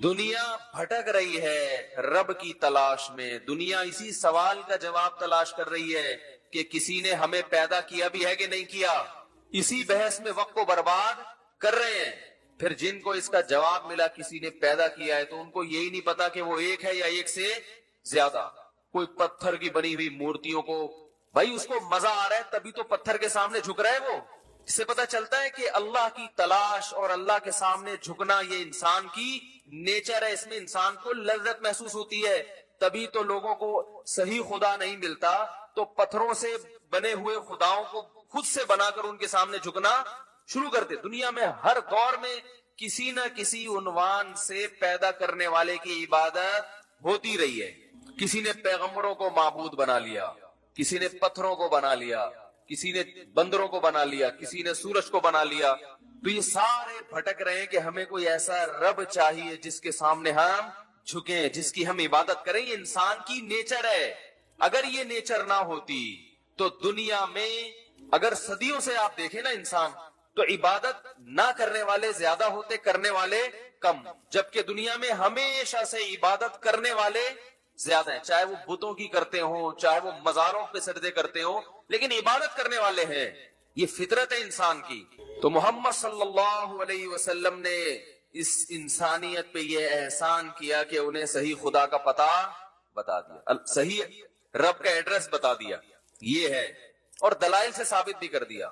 دنیا بھٹک رہی ہے رب کی تلاش میں, دنیا اسی سوال کا جواب تلاش کر رہی ہے کہ کسی نے ہمیں پیدا کیا بھی ہے کہ نہیں کیا. اسی بحث میں وقت کو برباد کر رہے ہیں. پھر جن کو اس کا جواب ملا کسی نے پیدا کیا ہے تو ان کو یہی نہیں پتا کہ وہ ایک ہے یا ایک سے زیادہ. کوئی پتھر کی بنی ہوئی مورتیوں کو, بھائی اس کو مزہ آ رہا ہے تبھی تو پتھر کے سامنے جھک رہا ہے. وہ اس سے پتا چلتا ہے کہ اللہ کی تلاش اور اللہ کے سامنے جھکنا یہ انسان کی نیچر ہے, اس میں انسان کو لذت محسوس ہوتی ہے. تبھی تو لوگوں کو صحیح خدا نہیں ملتا تو پتھروں سے بنے ہوئے خداؤں کو خود سے بنا کر ان کے سامنے جھکنا شروع کرتے. دنیا میں ہر دور میں کسی نہ کسی عنوان سے پیدا کرنے والے کی عبادت ہوتی رہی ہے. کسی نے پیغمبروں کو معبود بنا لیا, کسی نے پتھروں کو بنا لیا, کسی نے بندروں کو بنا لیا, کسی نے سورج کو بنا لیا. تو یہ سارے بھٹک رہے ہیں کہ ہمیں کوئی ایسا رب چاہیے جس کے سامنے ہم جھکیں, جس کی ہم عبادت کریں. یہ انسان کی نیچر ہے. اگر یہ نیچر نہ ہوتی تو دنیا میں اگر صدیوں سے آپ دیکھیں نا انسان, تو عبادت نہ کرنے والے زیادہ ہوتے, کرنے والے کم. جبکہ دنیا میں ہمیشہ سے عبادت کرنے والے زیادہ ہیں, چاہے وہ بتوں کی کرتے ہوں, چاہے وہ مزاروں پہ سجدے کرتے ہوں, لیکن عبادت کرنے والے ہیں. یہ فطرت ہے انسان کی. تو محمد صلی اللہ علیہ وسلم نے اس انسانیت پہ یہ احسان کیا کہ انہیں صحیح خدا کا پتہ بتا دیا, صحیح رب کا ایڈریس بتا دیا یہ ہے اور دلائل سے ثابت بھی کر دیا.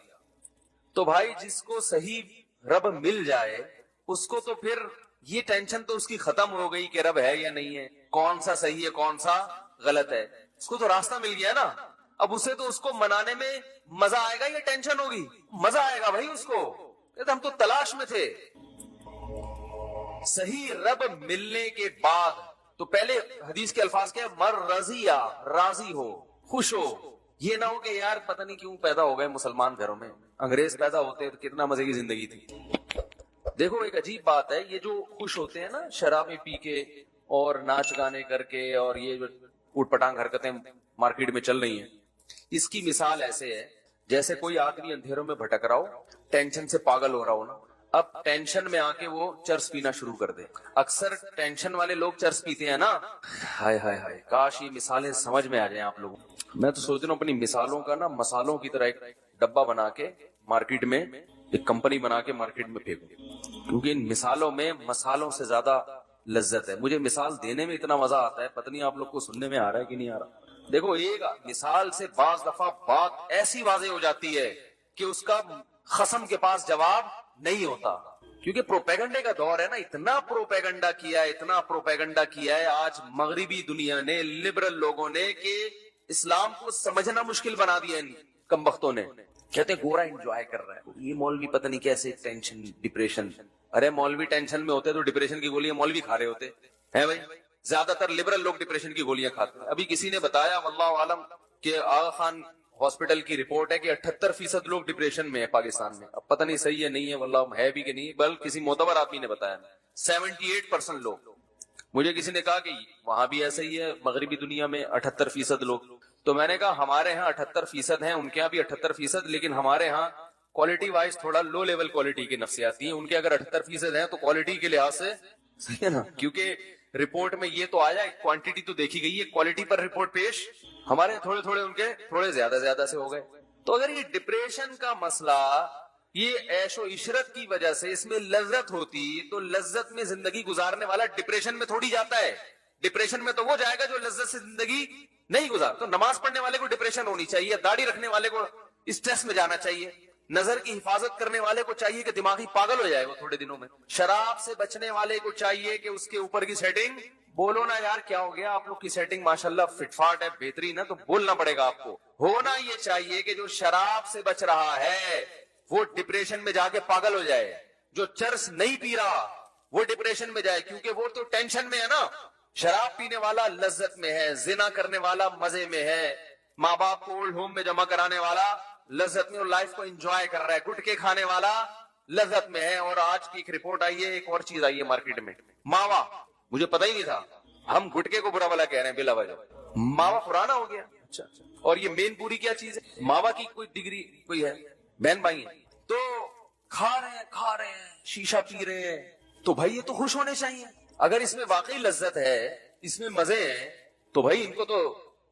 تو بھائی جس کو صحیح رب مل جائے اس کو تو پھر یہ ٹینشن تو اس کی ختم ہو گئی کہ رب ہے یا نہیں ہے, کون سا صحیح ہے کون سا غلط ہے. اس کو تو راستہ مل گیا نا. اب اسے تو اس کو منانے میں مزہ آئے گا یا ٹینشن ہوگی؟ مزہ آئے گا بھائی اس کو. کہتے ہم تو تلاش میں تھے. صحیح رب ملنے کے بعد تو پہلے حدیث کے الفاظ کیا, مر رضیا, راضی ہو, خوش ہو. یہ نہ ہو کہ یار پتہ نہیں کیوں پیدا ہو گئے مسلمان گھروں میں, انگریز پیدا ہوتے تو کتنا مزے کی زندگی تھی. دیکھو ایک عجیب بات ہے, یہ جو خوش ہوتے ہیں نا شرابیں پی کے اور ناچ گانے کر کے اور یہ جو اوٹ پٹانگ حرکتیں مارکیٹ میں چل رہی ہیں, اس کی مثال ایسے ہے جیسے کوئی آدمی اندھیروں میں بھٹک رہا ہو, ٹینشن سے پاگل ہو رہا ہو نا, اب ٹینشن میں آ کے وہ چرس پینا شروع کر دے. اکثر ٹینشن والے لوگ چرس پیتے ہیں نا. ہائے ہائے ہائے, کاش یہ مثالیں سمجھ میں آ جائیں آپ لوگوں. میں تو سوچ رہا ہوں اپنی مثالوں کا نا مسالوں کی طرح ایک ڈبہ بنا کے مارکیٹ میں ایک کمپنی بنا کے مارکیٹ میں پھینکوں, کیونکہ ان مثالوں میں مسالوں سے زیادہ لذت ہے. مجھے مثال دینے میں اتنا مزہ آتا ہے, پتہ نہیں آپ لوگ کو سننے میں آ رہا ہے کہ نہیں آ رہا. دیکھو ایک مثال سے بعض دفعہ بات ایسی واضح ہو جاتی ہے کہ اس کا خصم کے پاس جواب نہیں ہوتا, کیونکہ پروپیگنڈے کا دور ہے نا. اتنا پروپیگنڈا کیا ہے, اتنا پروپیگنڈا کیا ہے آج مغربی دنیا نے, لبرل لوگوں نے, کہ اسلام کو سمجھنا مشکل بنا دیا ان کم بختوں نے. کہتے ہیں گورا انجوائے کر رہا ہے, یہ مولوی پتہ نہیں کیسے ٹینشن ڈپریشن. ارے مولوی ٹینشن میں ہوتے تو ڈپریشن کی گولیاں مولوی کھا رہے ہوتے ہیں بھائی. زیادہ تر لبرل لوگ ڈپریشن کی گولیاں کھاتے ہیں. ابھی کسی نے بتایا واللہ عالم کہ آغا خان ہاسپٹل کی رپورٹ ہے کہ 78% لوگ ڈپریشن میں ہے پاکستان میں. اب پتہ نہیں صحیح ہے نہیں ہے واللہ ہے بھی کہ نہیں, بلکہ کسی معتبر آدمی نے بتایا 78% لوگ. مجھے کسی نے کہا کہ وہاں بھی ایسا ہی ہے مغربی دنیا میں 78% لوگ. تو میں نے کہا ہمارے ہاں 78% ہیں, ان کے یہاں بھی 78%, لیکن ہمارے ہاں کوالٹی وائز تھوڑا لو لیول کوالٹی کی نفسیاتی ہیں. ان کے اگر 78% ہیں تو کوالٹی کے لحاظ سے صحیح ہے نا, کیونکہ رپورٹ میں یہ تو آیا, کوانٹٹی تو دیکھی گئی ہے, کوالٹی پر رپورٹ پیش. ہمارے تھوڑے تھوڑے, ان کے تھوڑے زیادہ سے ہو گئے. تو اگر یہ ڈپریشن کا مسئلہ یہ عیش و عشرت کی وجہ سے اس میں لذت ہوتی, تو لذت میں زندگی گزارنے والا ڈپریشن میں تھوڑی جاتا ہے. ڈپریشن میں تو وہ جائے گا جو لذت سے زندگی نہیں گزار. تو نماز پڑھنے والے کو ڈپریشن ہونی چاہیے, داڑھی رکھنے والے کو اسٹریس میں جانا چاہیے, نظر کی حفاظت کرنے والے کو چاہیے کہ دماغی پاگل ہو جائے وہ تھوڑے دنوں میں, شراب سے بچنے والے کو چاہیے کہ اس کے اوپر کی سیٹنگ, بولو نا یار کیا ہو گیا آپ لوگ کی سیٹنگ ماشاءاللہ فٹ فاٹ ہے, بہترین ہے, تو بولنا پڑے گا آپ کو. ہونا یہ چاہیے کہ جو شراب سے بچ رہا ہے وہ ڈپریشن میں جا کے پاگل ہو جائے, جو چرس نہیں پی رہا وہ ڈپریشن میں جائے, کیونکہ وہ تو ٹینشن میں ہے نا. شراب پینے والا لذت میں ہے, زنا کرنے والا مزے میں ہے, ماں باپ کو اولڈ ہوم میں جمع کرانے والا لذت میں اور لائف کو انجوائے کر رہا ہے, گٹکے کھانے والا لذت میں ہے. اور آج کی ایک رپورٹ آئی ہے, ایک اور چیز آئی ہے مارکیٹ میں, ماوا. مجھے پتہ ہی نہیں تھا, ہم گٹکے کو برا والا کہہ رہے ہیں بلا وجہ. ماوا پرانا ہو گیا. اچھا, اور یہ مین پوری کیا چیز ہے, ماوا کی کوئی ڈگری کوئی ہے, بہن بھائی ہیں تو کھا رہے ہیں شیشہ پی رہے ہیں, تو بھائی یہ تو خوش ہونے چاہیے. اگر اس میں واقعی لذت ہے, اس میں مزے ہیں, تو بھائی ان کو تو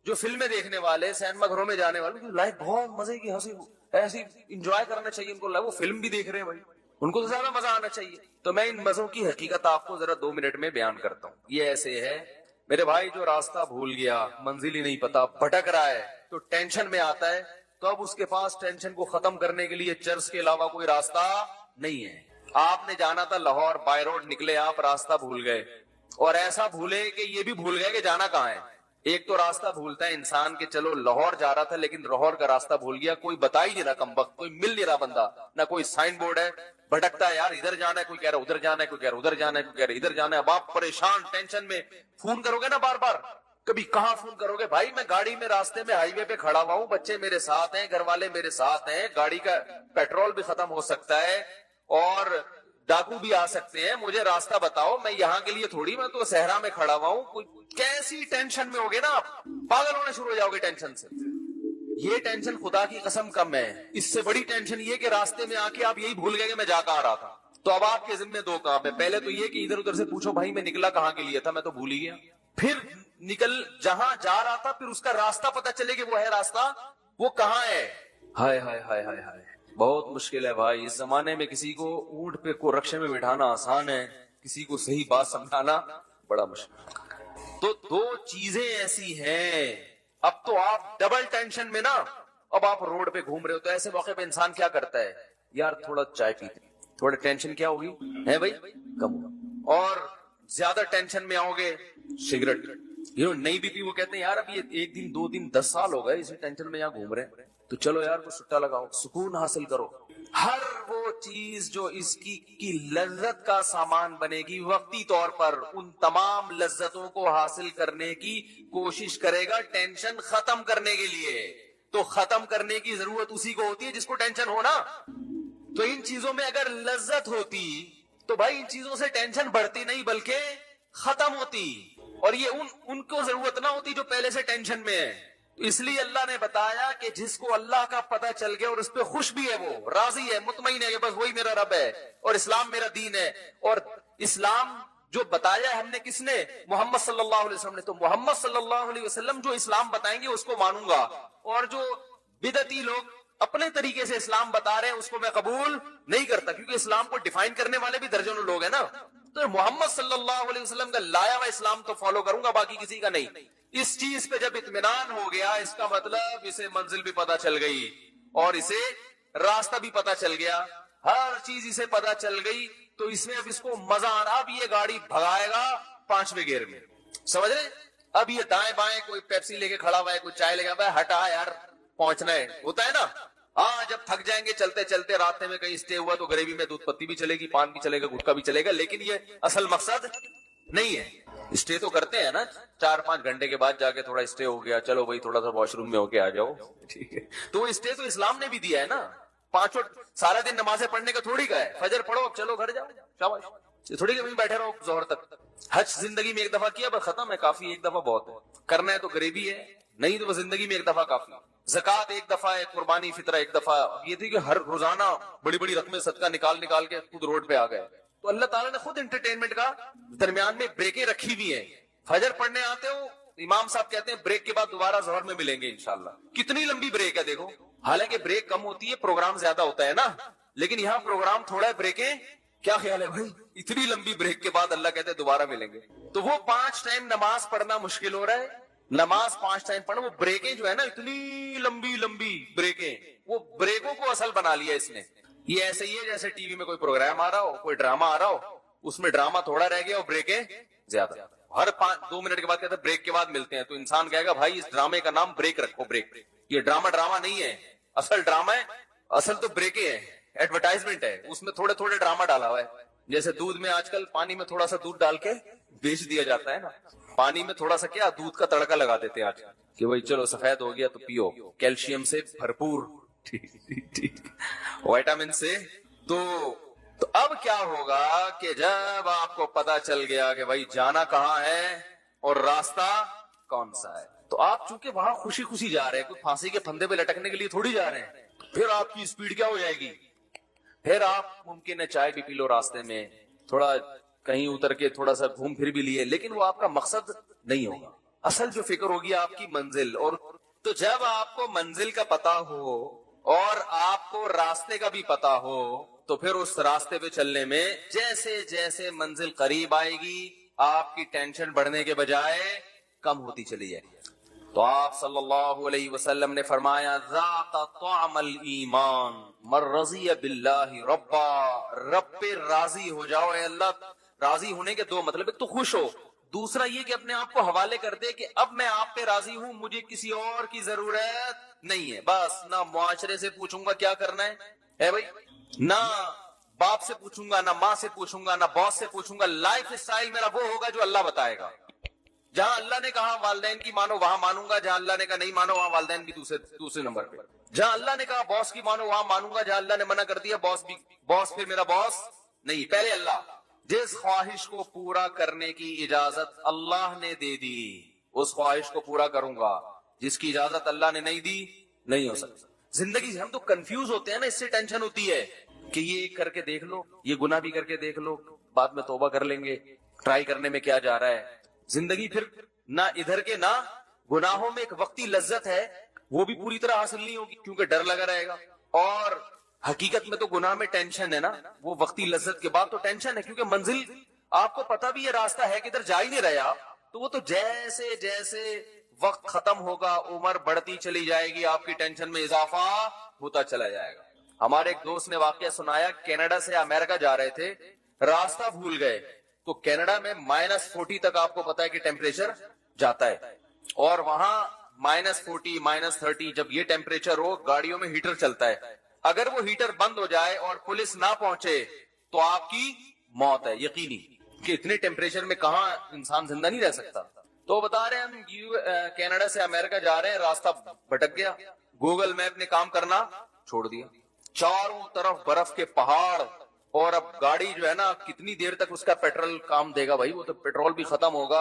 جو فلمیں دیکھنے والے, سینما گھروں میں جانے والے, لائف بہت مزے کی ہنسی ایسی انجوائے کرنا چاہیے ان کو. وہ فلم بھی دیکھ رہے ہیں بھائی, ان کو تو زیادہ مزہ آنا چاہیے. تو میں ان مزوں کی حقیقت آپ کو ذرا 2 منٹ میں بیان کرتا ہوں. یہ ایسے ہے میرے بھائی, جو راستہ بھول گیا, منزل ہی نہیں پتا, بھٹک رہا ہے, تو ٹینشن میں آتا ہے, تو اب اس کے پاس ٹینشن کو ختم کرنے کے لیے چرس کے علاوہ کوئی راستہ نہیں ہے. آپ نے جانا تھا لاہور, بائی روڈ نکلے آپ, راستہ بھول گئے, اور ایسا بھولے کہ یہ بھی بھول گئے کہ جانا کہاں ہے. ایک تو راستہ بھولتا ہے انسان کہ چلو لاہور جا رہا تھا لیکن لاہور کا راستہ بھول گیا, کوئی بتا ہی نہیں رہا کمبخت, کوئی مل نہیں رہا بندہ, نہ کوئی سائن بورڈ ہے, بھٹکتا ہے یار, ادھر جانا ہے, کوئی کہہ رہا ادھر جانا ہے, کوئی کہہ رہا ادھر جانا ہے, کوئی کہہ رہا ادھر جانا ہے. اب آپ پریشان ٹینشن میں فون کرو گے نا بار بار, کبھی کہاں فون کرو گے بھائی, میں گاڑی میں راستے میں ہائی وے پہ کھڑا ہوا ہوں, بچے میرے ساتھ ہیں, گھر والے میرے ساتھ ہیں, گاڑی کا پیٹرول بھی ختم ہو سکتا ہے اور ڈاکو بھی آ سکتے ہیں, مجھے راستہ بتاؤ, میں یہاں کے لیے تھوڑی, میں تو صحرا میں کھڑا ہوا ہوں. کیسی ٹینشن میں ہوگے نا آپ, پاگل ہونے شروع ہو جاؤ گے ٹینشن سے. یہ ٹینشن خدا کی قسم کم ہے. اس سے بڑی ٹینشن یہ کہ راستے میں آ کے آپ یہی بھول گئے کہ میں جا کہاں رہا تھا. تو اب آپ کے ذمہ 2 کام ہے. پہلے تو یہ کہ ادھر ادھر سے پوچھو بھائی میں نکلا کہاں کے لیے تھا, میں تو بھول ہی گیا. پھر نکل جہاں جا رہا تھا, پھر اس کا راستہ پتہ چلے کہ وہ ہے راستہ, وہ کہاں ہے. ہائے ہائے ہائے ہائے ہائے, بہت مشکل ہے بھائی. اس زمانے میں کسی کو اونٹ پہ کو رکشے میں بٹھانا آسان ہے, کسی کو صحیح بات سمجھانا بڑا مشکل. تو 2 چیزیں ایسی ہیں اب تو آپ ڈبل ٹینشن میں نا, اب آپ روڈ پہ گھوم رہے ہو, تو ایسے موقع پہ انسان کیا کرتا ہے, یار تھوڑا چائے پیتے, تھوڑا ٹینشن کیا ہوگی ہے بھائی, کم ہوگا. اور زیادہ ٹینشن میں آؤ گے, سگریٹ. نئی بی پی, وہ کہتے ہیں یار اب یہ 1 دن 2 دن 10 سال ہو گئے اسی ٹینشن میں یہاں گھوم رہے ہیں, تو چلو یار کوئی سٹا لگاؤ, سکون حاصل کرو. ہر وہ چیز جو اس کی لذت کا سامان بنے گی, وقتی طور پر ان تمام لذتوں کو حاصل کرنے کی کوشش کرے گا ٹینشن ختم کرنے کے لیے. تو ختم کرنے کی ضرورت اسی کو ہوتی ہے جس کو ٹینشن ہونا. تو ان چیزوں میں اگر لذت ہوتی تو بھائی ان چیزوں سے ٹینشن بڑھتی نہیں بلکہ ختم ہوتی, اور یہ ان کو ضرورت نہ ہوتی جو پہلے سے ٹینشن میں ہے. اس لیے اللہ نے بتایا کہ جس کو اللہ کا پتہ چل گیا اور اس پہ خوش بھی ہے, وہ راضی ہے, مطمئن ہے کہ بس وہی میرا رب ہے اور اسلام میرا دین ہے. اور اسلام جو بتایا ہے ہم نے, کس نے, محمد صلی اللہ علیہ وسلم نے. تو محمد صلی اللہ علیہ وسلم جو اسلام بتائیں گے اس کو مانوں گا, اور جو بدعتی لوگ اپنے طریقے سے اسلام بتا رہے ہیں اس کو میں قبول نہیں کرتا, کیونکہ اسلام کو ڈیفائن کرنے والے بھی درجنوں لوگ ہیں نا. تو محمد صلی اللہ علیہ وسلم کا لایا ہوا اسلام تو فالو کروں گا, باقی کسی کا نہیں. اس چیز پہ جب اطمینان ہو گیا, اس کا مطلب اسے منزل بھی پتا چل گئی اور اسے راستہ بھی پتا چل گیا, ہر چیز اسے پتا چل گئی, تو اس میں اب اس کو مزہ آ رہا. اب یہ گاڑی بھگائے گا 5ویں گیئر میں, سمجھ رہے. اب یہ دائیں بائیں کوئی پیپسی لے کے کھڑا ہوا ہے, کوئی چائے لے کے, ہٹا یار پہنچنا ہے, ہوتا ہے نا. ہاں جب تھک جائیں گے چلتے چلتے, راستے میں کہیں اسٹے ہوا تو گریوی میں دودھ پتی بھی چلے گی, پان بھی چلے گا, گٹکا بھی چلے گا, لیکن یہ اصل مقصد نہیں ہے. اسٹے تو کرتے ہیں نا, 4-5 گھنٹے کے بعد جا کے تھوڑا اسٹے ہو گیا, چلو بھائی تھوڑا سا واش روم میں ہو کے آ جاؤ, ٹھیک ہے. تو اسٹے تو اسلام نے بھی دیا ہے نا. 5 وقت سارا دن نمازیں پڑھنے کا تھوڑی کا ہے, فجر پڑھو اب چلو گھر جاؤ, شاباش. تھوڑی کہ بیٹھے رہو ظہر تک. حج زندگی میں ایک دفعہ کیا بس ختم ہے, کافی, ایک دفعہ بہت ہے. کرنا ہے تو غریبی ہے, نہیں تو زندگی میں ایک دفعہ کافی. زکات ایک دفعہ ہے, قربانی فطرہ ایک دفعہ. یہ تھی کہ ہر روزانہ بڑی بڑی رقمیں صدقہ نکال کے خود روڈ پہ آ گئے. تو اللہ تعالیٰ نے خود انٹرٹینمنٹ کا درمیان میں بریکیں رکھی ہوئی ہیں. فجر پڑھنے آتے ہو, امام صاحب کہتے ہیں بریک کے بعد دوبارہ ظہر میں ملیں گے انشاءاللہ. کتنی لمبی بریک ہے دیکھو, حالانکہ بریک کم ہوتی ہے, پروگرام زیادہ ہوتا ہے نا, لیکن یہاں پروگرام تھوڑا ہے, بریکیں کیا خیال ہے بھائی, اتنی لمبی بریک کے بعد اللہ کہتے ہیں دوبارہ ملیں گے. تو وہ 5 ٹائم نماز پڑھنا مشکل ہو رہا ہے, نماز 5 ٹائم پڑھنا, وہ بریکیں جو ہے نا اتنی لمبی لمبی بریکیں, وہ بریکوں کو اصل بنا لیا اس نے. یہ ایسے ہی ہے جیسے ٹی وی میں کوئی پروگرام آ رہا ہو, کوئی ڈرامہ آ رہا ہو, اس میں ڈرامہ تھوڑا رہ گیا اور بریکیں زیادہ. ہر 2 منٹ کے بعد کہتے ہیں بریک کے بعد ملتے ہیں, تو انسان کہے گا بھائی اس ڈرامے کا نام بریک رکھو, بریک. یہ ڈرامہ نہیں ہے, اصل ڈرامہ ہے, اصل تو بریکیں ہے, ایڈورٹائزمنٹ ہے, اس میں تھوڑے تھوڑے ڈرامہ ڈالا ہوا ہے. جیسے دودھ میں آج کل پانی میں تھوڑا سا دودھ ڈال کے بیچ دیا جاتا ہے نا, پانی میں تھوڑا سا کیا دودھ کا تڑکا لگا دیتے ہیں آج کہ بھائی چلو سفید ہو گیا تو پیو, کیلشیم سے بھرپور, وائٹامن سے. تو اب کیا ہوگا کہ جب آپ کو پتا چل گیا کہ بھائی جانا کہاں ہے اور راستہ کون سا ہے, تو آپ چونکہ وہاں خوشی خوشی جا رہے ہیں, کوئی پھانسی کے پھندے پہ لٹکنے کے لیے تھوڑی جا رہے ہیں. پھر آپ کی اسپیڈ کیا ہو جائے گی, پھر آپ ممکن ہے چائے بھی پی لو راستے میں, تھوڑا کہیں اتر کے تھوڑا سا گھوم پھر بھی لیے, لیکن وہ آپ کا مقصد نہیں ہوگا. اصل جو فکر ہوگی آپ کی منزل. اور تو جب آپ کو منزل کا پتا ہو اور آپ کو راستے کا بھی پتا ہو, تو پھر اس راستے پہ چلنے میں جیسے جیسے منزل قریب آئے گی آپ کی ٹینشن بڑھنے کے بجائے کم ہوتی چلی جائے. تو آپ صلی اللہ علیہ وسلم نے فرمایا ذاق طعم الایمان من رضی باللہ ربا, رب پہ راضی ہو جاؤ. اے اللہ, راضی ہونے کے 2 مطلب, ایک تو خوش ہو, دوسرا یہ کہ اپنے آپ کو حوالے کر دے کہ اب میں آپ پہ راضی ہوں, مجھے کسی اور کی ضرورت نہیں ہے. بس نہ معاشرے سے پوچھوں گا کیا کرنا ہے بھائی, نہ باپ سے پوچھوں گا, نہ ماں سے پوچھوں گا, نہ باس سے پوچھوں گا. لائف سٹائل میرا وہ ہوگا جو اللہ بتائے گا. جہاں اللہ نے کہا والدین کی مانو وہاں مانوں گا, جہاں اللہ نے کہا نہیں مانو وہاں والدین بھی دوسرے نمبر پہ. جہاں اللہ نے کہا باس کی مانو وہاں مانوں گا, جہاں اللہ نے منع کر دیا باس پھر میرا باس نہیں. پہلے اللہ. جس خواہش کو پورا کرنے کی اجازت اللہ نے دے دی اس خواہش کو پورا کروں گا, جس کی اجازت اللہ نے نہیں دی نہیں ہو سکتا. زندگی سے ہم تو کنفیوز ہوتے ہیں نا, اس سے ٹینشن ہوتی ہے کہ یہ کر کے دیکھ لو, یہ گناہ بھی کر کے دیکھ لو, بعد میں توبہ کر لیں گے, ٹرائی کرنے میں کیا جا رہا ہے. زندگی پھر نہ ادھر کے نہ گناہوں میں ایک وقتی لذت ہے, وہ بھی پوری طرح حاصل نہیں ہوگی کیونکہ ڈر لگا رہے گا. اور حقیقت میں تو گناہ میں ٹینشن ہے نا, وہ وقتی لذت کے بعد تو ٹینشن ہے, کیونکہ منزل آپ کو پتا بھی یہ راستہ ہے کہ ادھر جا ہی نہیں رہا, تو وہ تو جیسے جیسے وقت ختم ہوگا, عمر بڑھتی چلی جائے گی, آپ کی ٹینشن میں اضافہ ہوتا چلا جائے گا. ہمارے ایک دوست نے واقعہ سنایا, کینیڈا سے امریکہ جا رہے تھے, راستہ بھول گئے, تو کینیڈا میں -40 تک آپ کو پتا ہے کہ ٹیمپریچر جاتا ہے, اور وہاں -40 -30 جب یہ ٹیمپریچر ہو, گاڑیوں میں ہیٹر چلتا ہے, اگر وہ ہیٹر بند ہو جائے اور پولیس نہ پہنچے تو آپ کی موت ہے یقینی, کہ اتنے ٹیمپریچر میں کہاں انسان زندہ نہیں رہ سکتا. تو بتا رہے ہیں ہم کینیڈا سے امریکہ جا رہے ہیں, راستہ بھٹک گیا, گوگل میپ نے کام کرنا چھوڑ دیا, چاروں طرف برف کے پہاڑ, اور اب گاڑی جو ہے نا کتنی دیر تک اس کا پیٹرول کام دے گا بھائی, وہ تو پیٹرول بھی ختم ہوگا,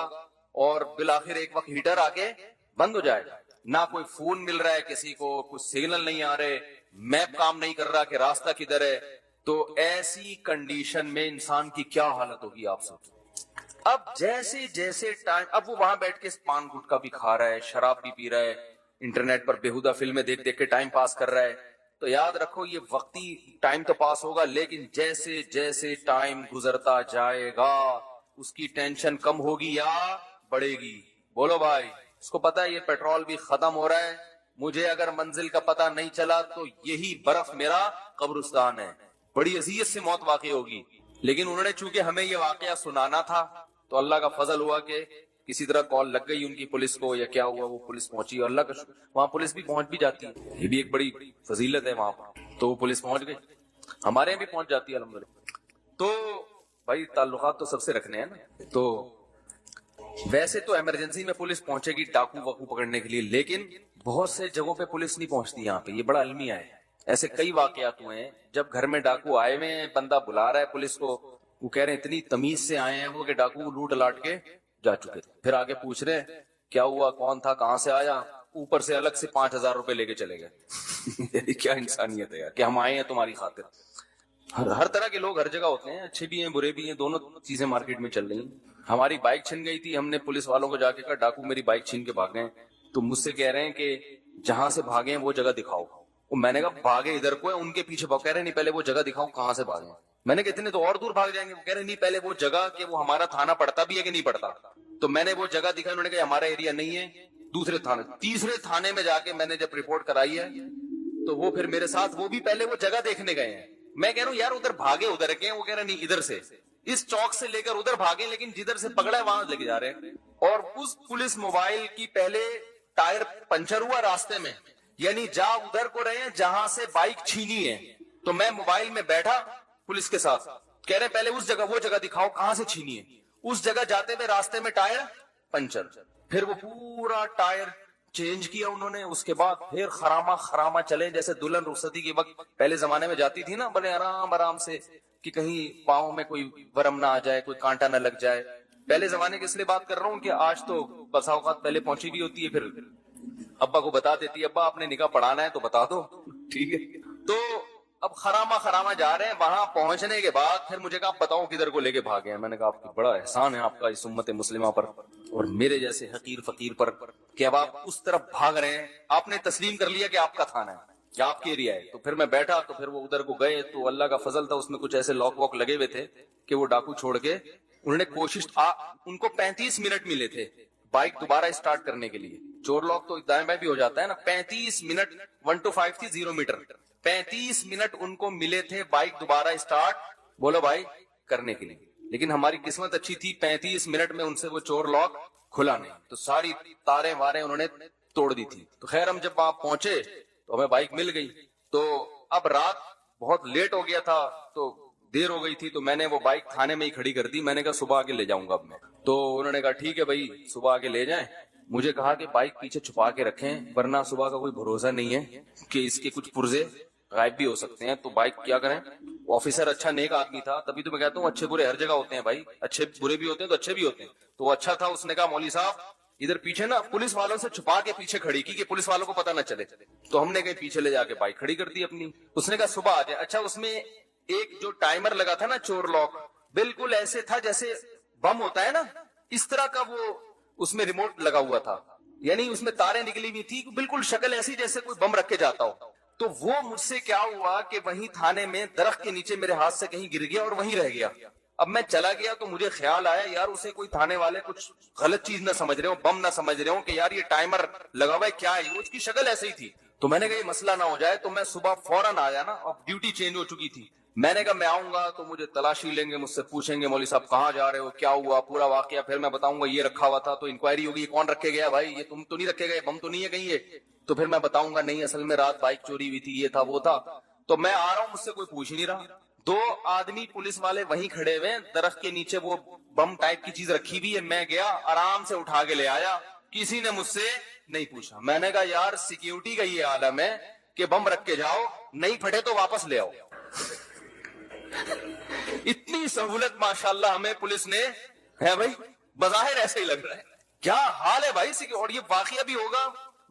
اور بالآخر ایک وقت ہیٹر آ کے بند ہو جائے, نہ کوئی فون مل رہا ہے کسی کو, کچھ سگنل نہیں آ رہے, میپ کام نہیں کر رہا کہ راستہ کدھر ہے. تو ایسی کنڈیشن میں انسان کی کیا حالت ہوگی آپ سوچیں. اب جیسے جیسے ٹائم, اب وہ وہاں بیٹھ کے پان گٹکا بھی کھا رہا ہے, شراب بھی پی رہا ہے, انٹرنیٹ پر بےہودہ فلمیں دیکھ دیکھ کے ٹائم پاس کر رہا ہے. تو یاد رکھو یہ وقتی ٹائم تو پاس ہوگا, لیکن جیسے جیسے ٹائم گزرتا جائے گا اس کی ٹینشن کم ہوگی یا بڑھے گی. بولو بھائی, اس کو پتا ہے یہ پیٹرول بھی ختم ہو رہا ہے, مجھے اگر منزل کا پتہ نہیں چلا تو یہی برف میرا قبرستان ہے, بڑی اذیت سے موت واقع ہوگی. لیکن انہوں نے چونکہ ہمیں یہ واقعہ سنانا تھا تو اللہ کا فضل ہوا کہ کسی طرح کال لگ گئی ان کی پولیس کو, یا کیا ہوا, وہ پولیس پہنچی, اور اللہ کا شکر وہاں پولیس بھی پہنچ بھی جاتی ہے, یہ بھی ایک بڑی فضیلت ہے وہاں پر. تو وہ پولیس پہنچ گئی, ہمارے یہاں بھی پہنچ جاتی ہے الحمدللہ. تو بھائی تعلقات تو سب سے رکھنے ہیں نا. تو ویسے تو ایمرجنسی میں پولیس پہنچے گی ڈاکو واکو پکڑنے کے لیے, لیکن بہت سے جگہوں پہ پولیس نہیں پہنچتی یہاں پہ, یہ بڑا المیہ ہے. ایسے کئی واقعات ہوئے ہیں جب گھر میں ڈاکو آئے ہوئے ہیں, بندہ بلا رہا ہے پولیس کو, وہ کہہ رہے ہیں اتنی تمیز سے آئے ہیں وہ کہ ڈاکو لوٹ لاٹ کے جا چکے تھے. پھر آگے پوچھ رہے ہیں کیا ہوا, کون تھا, کہاں سے آیا, اوپر سے الگ سے 5,000 روپے لے کے چلے گئے. کیا انسانیت ہے یار, کہ ہم آئے ہیں تمہاری خاطر. ہر طرح کے لوگ ہر جگہ ہوتے ہیں, اچھے بھی ہیں برے بھی ہیں, دونوں چیزیں مارکیٹ میں چل رہی ہیں. ہماری بائک چھن گئی تھی, ہم نے پولیس والوں کو جا کے کہا ڈاکو میری بائک چھین کے بھاگ گئے, تو مجھ سے کہہ رہے ہیں کہ جہاں سے بھاگے ہیں وہ جگہ دکھاؤ. میں نے کہا بھاگے ادھر کو ہے, ان کے پیچھے کہہ رہے نہیں پہلے وہ جگہ دکھاؤ کہاں سے بھاگے. میں نے کہا اتنے تو اور دور بھاگ جائیں گے, وہ کہہ رہے نہیں پہلے وہ جگہ کہ وہ ہمارا تھانہ پڑتا بھی ہے کہ نہیں پڑتا. تو میں نے وہ جگہ دکھائی, انہوں نے کہا ہمارا ایریا نہیں ہے, دوسرے تھانے. تیسرے تھانے میں جا کے میں نے جب رپورٹ کرائی ہے تو وہ پھر میرے ساتھ وہ بھی پہلے وہ جگہ دیکھنے گئے ہیں. میں کہہ رہا ہوں یار ادھر بھاگے ادھر کے, وہ کہہ رہے نہیں ادھر سے, اس چوک سے لے کر ادھر بھاگے, لیکن جدھر سے پکڑا ہے وہاں لے کے جا رہے ہیں. اور اس پولیس موبائل کی پہلے ٹائر پنچر ہوا راستے میں, یعنی جا ادھر کو رہے ہیں جہاں سے بائک چھینی ہے. تو میں موبائل میں بیٹھا پولیس کے ساتھ, کہہ رہے پہلے اس جگہ وہ جگہ دکھاؤ کہاں سے چھینی ہے. اس جگہ جاتے ہوئے راستے میں ٹائر پنچر, پھر وہ پورا ٹائر چینج کیا انہوں نے. اس کے بعد پھر خراما چلے, جیسے دلہن رخصتی کے وقت پہلے زمانے میں جاتی تھی نا, بڑے آرام آرام سے, کہ کہیں پاؤں میں کوئی ورم نہ آ جائے, کوئی کانٹا نہ لگ جائے. پہلے زمانے کی اس لیے بات کر رہا ہوں کہ آج تو بسا اوقات پہلے پہنچی بھی ہوتی ہے, پھر ابا کو بتا دیتی ہے ابا آپ نے نکاح پڑھانا ہے تو بتا دو, ٹھیک ہے. تو اب خراما جا رہے ہیں, وہاں پہنچنے کے بعد پھر مجھے کہا بتاؤ کدھر کو لے کے بھاگے ہیں. میں نے کہا آپ کی بڑا احسان ہے آپ کا اس امت مسلمہ پر اور میرے جیسے حقیر فقیر پر, کہ اب آپ اس طرف بھاگ رہے ہیں, آپ نے تسلیم کر لیا کہ آپ کا تھانہ ہے یا آپ کے ایریا ہے. تو پھر میں بیٹھا, تو پھر وہ ادھر کو گئے, تو اللہ کا فضل تھا اس میں کچھ ایسے لاک واک لگے ہوئے تھے کہ وہ ڈاکو چھوڑ کے انہوں نے کوشش, ان کو 35 منٹ ملے تھے بائک دوبارہ اسٹارٹ کرنے کے لیے. چور لاک تو دائیں بائیں بھی ہو جاتا ہے نا, 35 منٹ, 1 to 5 تھی 0 میٹر, 35 منٹ ان کو ملے تھے بائک دوبارہ اسٹارٹ, بولو بھائی, کرنے کے لیے. لیکن ہماری قسمت اچھی تھی, 35 منٹ میں ان سے وہ چور لاک کھلا نہیں, تو ساری تاریں واریں انہوں نے توڑ دی تھی. تو خیر ہم جب وہاں پہنچے تو ہمیں بائک مل گئی. تو اب رات بہت لیٹ ہو گیا تھا, تو دیر ہو گئی تھی, تو میں نے وہ بائک تھانے میں ہی کھڑی کر دی. میں نے کہا صبح آگے لے جاؤں گا اب میں. تو انہوں نے کہا ٹھیک ہے بھائی صبح آگے لے جائیں. مجھے کہا کہ بائک پیچھے چھپا کے رکھیں, ورنہ صبح کا کوئی بھروسہ نہیں ہے کہ اس کے کچھ پرزے غائب بھی ہو سکتے ہیں. تو بائک کیا کریں, آفیسر اچھا نیک آدمی تھا, تبھی تو میں کہتا ہوں اچھے برے ہر جگہ ہوتے ہیں بھائی, اچھے برے بھی ہوتے ہیں تو اچھے بھی ہوتے ہیں. تو وہ اچھا تھا, اس نے کہا مولوی صاحب ادھر پیچھے نا پولیس والوں سے چھپا کے پیچھے کھڑی کی کہ پولیس والوں کو پتہ نہ چلے. تو ہم نے کہیں پیچھے لے جا کے بائک کھڑی کر دی اپنی. اس نے کہا صبح آ جائے. اچھا اس میں ایک جو ٹائمر لگا تھا نا چور لاک, بالکل ایسے تھا جیسے بم ہوتا ہے نا, اس طرح کا وہ اس میں ریموٹ لگا ہوا تھا, یعنی اس میں تاریں نکلی ہوئی تھی, بالکل شکل ایسی جیسے کوئی بم رکھ کے جاتا ہو. تو وہ مجھ سے کیا ہوا کہ وہیں تھانے میں درخت کے نیچے میرے ہاتھ سے کہیں گر گیا اور وہیں رہ گیا. اب میں چلا گیا تو مجھے خیال آیا یار اسے کوئی تھانے والے کچھ غلط چیز نہ سمجھ رہے ہو, بم نہ سمجھ رہے ہو کہ یار یہ ٹائمر لگا ہوا ہے کیا ہے, اس کی شکل ایسے ہی تھی. تو میں نے کہا یہ مسئلہ نہ ہو جائے, تو میں صبح فوراً آیا نا, اب ڈیوٹی چینج ہو چکی تھی. میں نے کہا میں آؤں گا تو مجھے تلاشی لیں گے, مجھ سے پوچھیں گے مولوی صاحب کہاں جا رہے ہو, کیا ہوا پورا واقعہ, پھر میں بتاؤں گا یہ رکھا ہوا تھا, تو انکوائری ہوگی کون رکھے گیا بھائی, یہ تم تو نہیں رکھے گئے, بم تو نہیں ہے کہیں یہ, تو پھر میں بتاؤں گا نہیں اصل میں رات بائک چوری ہوئی تھی, یہ تھا وہ تھا. تو میں آ رہا ہوں, مجھ سے کوئی پوچھ ہی نہیں رہا. 2 آدمی پولیس والے وہیں کھڑے ہوئے, درخت کے نیچے وہ بم ٹائپ کی چیز رکھی ہوئی ہے. میں گیا آرام سے اٹھا کے لے آیا, کسی نے مجھ سے نہیں پوچھا. میں نے کہا یار سیکیورٹی کا یہ عالم ہے کہ بم رکھ کے جاؤ, نہیں پھٹے تو واپس لے آؤ. اتنی سہولت ماشاءاللہ ہمیں پولیس نے ہے بھائی, بظاہر ایسے ہی لگ رہا ہے. کیا حال ہے بھائی, اور یہ واقعہ بھی ہوگا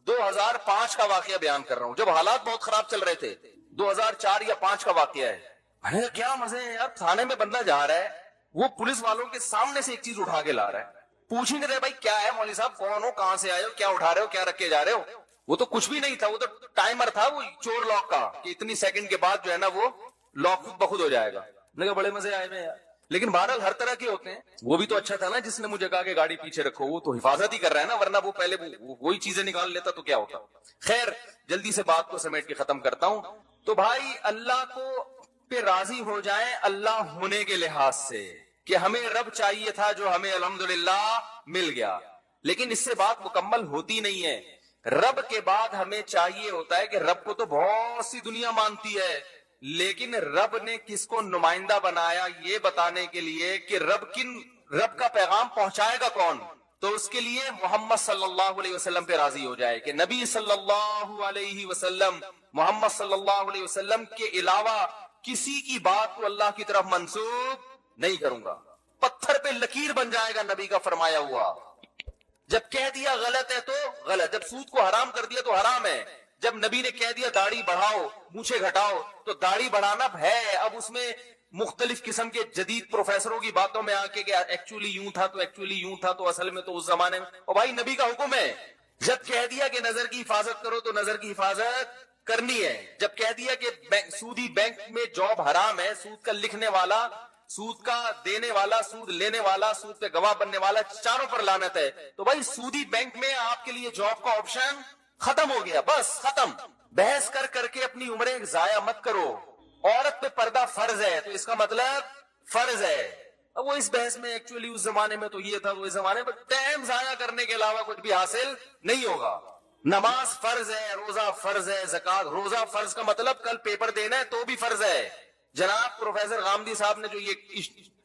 2005 کا واقعہ بیان کر رہا ہوں, جب حالات بہت خراب چل رہے تھے. 2004 یا 5 کا واقعہ ہے. میں نے کہا کیا مزے ہیں یار, تھانے میں بندہ جا رہا ہے, وہ پولیس والوں کے سامنے سے ایک چیز اٹھا کے لا رہا ہے, پوچھ ہی نہیں رہے بھائی کیا ہے مولوی صاحب, کون ہو, کہاں سے آئے ہو, کیا اٹھا رہے ہو, کیا رکھ کے جا رہے ہو. وہ تو کچھ بھی نہیں تھا, وہ تو ٹائمر تھا, وہ چور لاک کا, کہ اتنی سیکنڈ کے بعد جو ہے نا وہ لاک خود بخود ہو جائے گا. میں نے کہا بڑے مزے آئے میں یار, لیکن بہرحال ہر طرح کے ہوتے ہیں. وہ بھی تو اچھا تھا نا جس نے مجھے کہا کہ گاڑی پیچھے رکھو, وہ تو حفاظت ہی کر رہا ہے نا, ورنہ وہ پہلے وہی چیزیں نکال لیتا تو کیا ہوتا. خیر جلدی سے بات کو سمیٹ کے ختم کرتا ہوں. تو بھائی اللہ کو پہ راضی ہو جائیں اللہ ہونے کے لحاظ سے, کہ ہمیں رب چاہیے تھا جو ہمیں الحمدللہ مل گیا, لیکن اس سے بات مکمل ہوتی نہیں ہے. رب کے بعد ہمیں چاہیے ہوتا ہے کہ رب کو تو بہت سی دنیا مانتی ہے, لیکن رب نے کس کو نمائندہ بنایا یہ بتانے کے لیے کہ رب کا پیغام پہنچائے گا کون. تو اس کے لیے محمد صلی اللہ علیہ وسلم پہ راضی ہو جائے کہ نبی صلی اللہ علیہ وسلم, محمد صلی اللہ علیہ وسلم کے علاوہ کسی کی بات کو اللہ کی طرف منسوب نہیں کروں گا. پتھر پہ لکیر بن جائے گا نبی کا فرمایا ہوا. جب کہہ دیا غلط ہے تو غلط, جب سود کو حرام کر دیا تو حرام ہے. جب نبی نے کہہ دیا داڑھی بڑھاؤ مونچھیں گھٹاؤ تو داڑھی بڑھانا ہے. اب اس میں مختلف قسم کے جدید پروفیسروں کی باتوں میں آ کے کہ ایکچولی یوں تھا تو ایکچولی یوں تھا تو اصل میں تو اس زمانے میں, اور بھائی نبی کا حکم ہے. جب کہہ دیا کہ نظر کی حفاظت کرو تو نظر کی حفاظت کرنی ہے. جب کہہ دیا کہ سودی بینک میں جاب حرام ہے, سود کا لکھنے والا, سود کا دینے والا, سود لینے والا, سود پہ گواہ بننے والا, چاروں پر لعنت ہے. تو بھائی سودی بینک میں آپ کے لیے جاب کا آپشن ختم ہو گیا, بس ختم. بحث کر کر کے اپنی عمریں ضائع مت کرو. عورت پہ پردہ فرض ہے تو اس کا مطلب فرض ہے. اب وہ اس بحث میں ایکچولی اس زمانے میں تو یہ تھا, تو اس زمانے میں ٹائم ضائع کرنے کے علاوہ کچھ بھی حاصل نہیں ہوگا. نماز فرض ہے, روزہ فرض ہے, زکات, روزہ فرض کا مطلب کل پیپر دینا ہے تو بھی فرض ہے. جناب پروفیسر غامدی صاحب نے جو یہ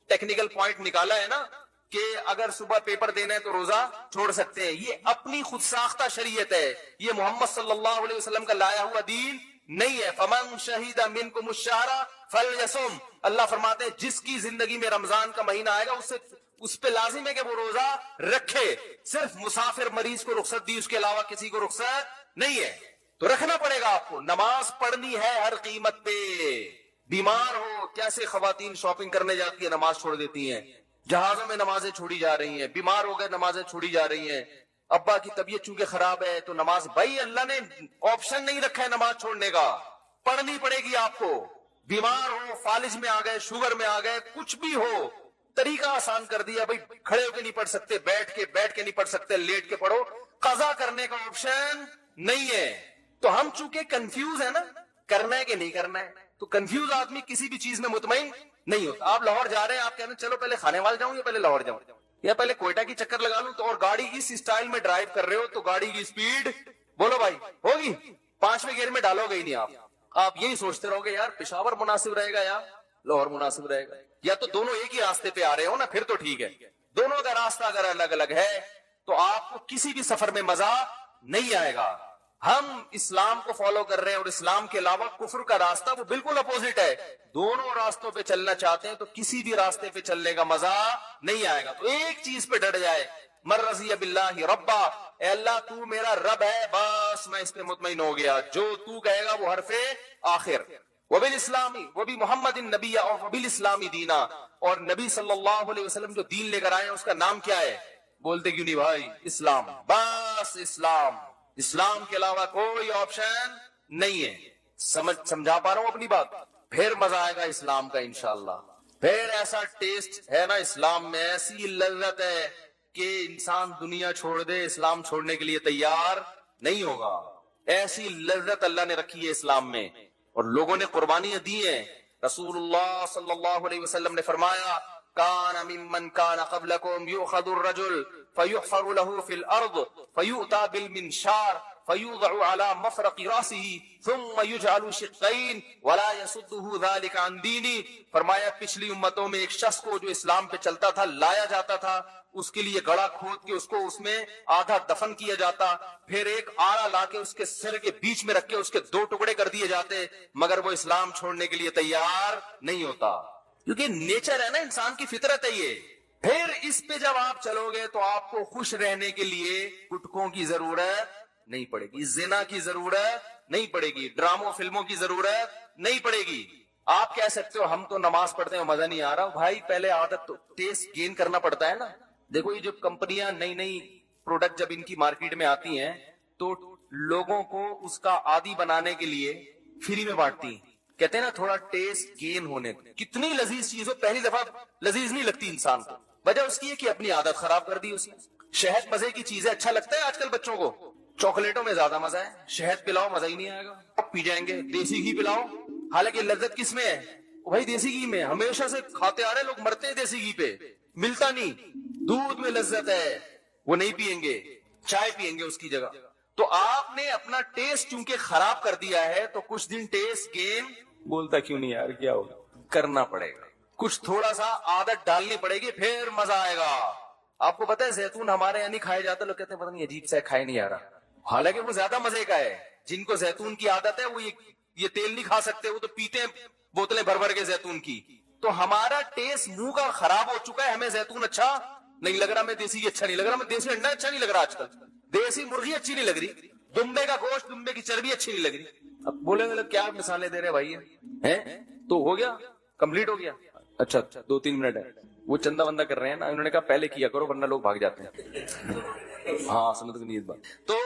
ٹیکنیکل پوائنٹ نکالا ہے نا کہ اگر صبح پیپر دینا ہے تو روزہ چھوڑ سکتے ہیں, یہ اپنی خود ساختہ شریعت ہے, یہ محمد صلی اللہ علیہ وسلم کا لایا ہوا دین نہیں ہے. فمن شہید منکم الشہر فلیصم, اللہ فرماتے ہیں جس کی زندگی میں رمضان کا مہینہ آئے گا اس پہ لازم ہے کہ وہ روزہ رکھے. صرف مسافر مریض کو رخصت دی, اس کے علاوہ کسی کو رخصت نہیں ہے. تو رکھنا پڑے گا آپ کو. نماز پڑھنی ہے ہر قیمت پہ. بیمار ہو, کیسے خواتین شاپنگ کرنے جاتی ہیں نماز چھوڑ دیتی ہیں, جہازوں میں نمازیں چھوڑی جا رہی ہیں, بیمار ہو گئے نمازیں چھوڑی جا رہی ہیں, ابا کی طبیعت چونکہ خراب ہے تو نماز, بھائی اللہ نے آپشن نہیں رکھا ہے نماز چھوڑنے کا, پڑھنی پڑے گی آپ کو. بیمار ہو, فالج میں آ گئے, شوگر میں آ گئے, کچھ بھی ہو, طریقہ آسان کر دیا بھائی. کھڑے ہو کے نہیں پڑھ سکتے, بیٹھ کے نہیں پڑھ سکتے, لیٹ کے پڑھو. قضا کرنے کا آپشن نہیں ہے. تو ہم چونکہ کنفیوز ہے نا, کرنا ہے کہ نہیں کرنا ہے, تو کنفیوز آدمی کسی بھی چیز میں مطمئن نہیں ہوتا. آپ لاہور جا رہے ہیں, آپ کہہ رہے ہیں چلو پہلے کھانے وال جاؤں یا پہلے لاہور جاؤں یا پہلے کوئٹہ کی چکر لگا لوں, تو اور گاڑی اس سٹائل میں ڈرائیو کر رہے ہو تو گاڑی کی سپیڈ بولو بھائی ہوگی 5ویں گیئر میں ڈالو گے ہی نہیں. آپ یہی سوچتے رہو گے یار پشاور مناسب رہے گا یا لاہور مناسب رہے گا, یا تو دونوں ایک ہی راستے پہ آ رہے ہو نا, پھر تو ٹھیک ہے. دونوں کا راستہ اگر الگ الگ ہے تو آپ کو کسی بھی سفر میں مزہ نہیں آئے گا. ہم اسلام کو فالو کر رہے ہیں اور اسلام کے علاوہ کفر کا راستہ وہ بالکل اپوزٹ ہے. دونوں راستوں پہ چلنا چاہتے ہیں تو کسی بھی راستے پہ چلنے کا مزہ نہیں آئے گا. تو ایک چیز پہ ڈٹ جائے, من رضی باللہ ربا, اے اللہ تو میرا رب ہے, بس میں اس پہ مطمئن ہو گیا. جو تو کہے گا وہ حرف آخر. وبالاسلامی وبی محمد النبی اور وبالاسلامی دینا, اور نبی صلی اللہ علیہ وسلم جو دین لے کر آئے ہیں اس کا نام کیا ہے؟ بولتے کیوں نہیں بھائی؟ اسلام. بس اسلام, اسلام کے علاوہ کوئی آپشن نہیں ہے. سمجھا پا رہا ہوں اپنی بات؟ پھر مزہ آئے گا اسلام کا انشاءاللہ, پھر ایسا ٹیسٹ ہے نا اسلام میں, ایسی لذت ہے کہ انسان دنیا چھوڑ دے اسلام چھوڑنے کے لیے تیار نہیں ہوگا. ایسی لذت اللہ نے رکھی ہے اسلام میں, اور لوگوں نے قربانیاں دی ہیں. رسول اللہ صلی اللہ علیہ وسلم نے فرمایا کان ممن کان قبلکم یؤخذ الرجل فیحفر له فی الارض فیؤتى بالمنشار فیوضع على مفرق راسه ثم يجعل شقین ولا يصده ذلك عن دینی. فرمایا پچھلی امتوں میں ایک شخص کو جو اسلام پہ چلتا تھا لایا جاتا تھا, اس کے لیے گڑھا کھود کے اس کو اس میں آدھا دفن کیا جاتا, پھر ایک آڑا لا کے اس کے سر کے بیچ میں رکھ کے اس کے 2 ٹکڑے کر دیے جاتے, مگر وہ اسلام چھوڑنے کے لیے تیار نہیں ہوتا, کیونکہ نیچر ہے نا انسان کی فطرت ہے یہ. پھر اس پہ جب آپ چلو گے تو آپ کو خوش رہنے کے لیے گٹکوں کی ضرورت نہیں پڑے گی, زنا کی ضرورت نہیں پڑے گی, ڈراموں فلموں کی ضرورت نہیں پڑے گی. آپ کہہ سکتے ہو ہم تو نماز پڑھتے ہیں مزہ نہیں آ رہا. بھائی پہلے عادت تو ٹیسٹ گین کرنا پڑتا ہے نا. دیکھو یہ جو کمپنیاں نئی نئی پروڈکٹ جب ان کی مارکیٹ میں آتی ہیں تو لوگوں کو اس کا عادی بنانے کے لیے فری میں بانٹتی ہیں, کہتے ہیں نا تھوڑا ٹیسٹ گین ہونے. کتنی لذیذ چیز ہو, پہلی دفعہ لذیذ نہیں لگتی انسان کو, وجہ اس کی ہے کہ اپنی عادت خراب کر دی اس نے. شہد مزے کی چیز ہے, اچھا لگتا ہے آج کل بچوں کو, چاکلیٹوں میں زیادہ مزہ ہے, شہد پلاؤ مزہ ہی نہیں آئے گا, پی جائیں گے. دیسی گھی پلاؤ, حالانکہ لذت کس میں ہے بھائی, دیسی گھی میں. ہمیشہ سے کھاتے آ رہے لوگ, مرتے ہیں دیسی گھی پہ, ملتا نہیں. دودھ میں لذت ہے, وہ نہیں پیئیں گے, چائے پیئیں گے اس کی جگہ. تو آپ نے اپنا ٹیسٹ چونکہ خراب کر دیا ہے تو کچھ دن ٹیسٹ گین, بولتا کیوں نہیں یار, کیا ہوگا, کرنا پڑے گا. کچھ تھوڑا سا عادت ڈالنی پڑے گی, پھر مزہ آئے گا. آپ کو پتا ہے زیتون ہمارے یہاں نہیں کھایا جاتا, لوگ کہتے ہیں پتہ نہیں عجیب سا کھائے نہیں آ رہا, حالانکہ وہ زیادہ مزے کا ہے. جن کو زیتون کی عادت ہے وہ یہ تیل نہیں کھا سکتے, وہ تو پیتے ہیں بوتلیں بھر بھر کے زیتون کی. تو ہمارا ٹیسٹ منہ کا خراب ہو چکا ہے, ہمیں زیتون اچھا نہیں لگ رہا, میں دیسی گھی اچھا نہیں لگ رہا, میں دیسی انڈا اچھا نہیں لگ رہا آج کل, دیسی مرغی اچھی نہیں لگ رہی, دمبے کا گوشت, دمبے کی چربی اچھی نہیں لگ رہی. اب بولیں گے کیا مثالیں دے رہے بھائی ہیں, تو ہو گیا, کمپلیٹ ہو گیا. اچھا 2-3 منٹ ہے, وہ چندہ وندہ کر رہے ہیں نا, انہوں نے کہا پہلے کیا کرو ورنہ لوگ بھاگ جاتے ہیں. ہاں سنت کی نیت بات. تو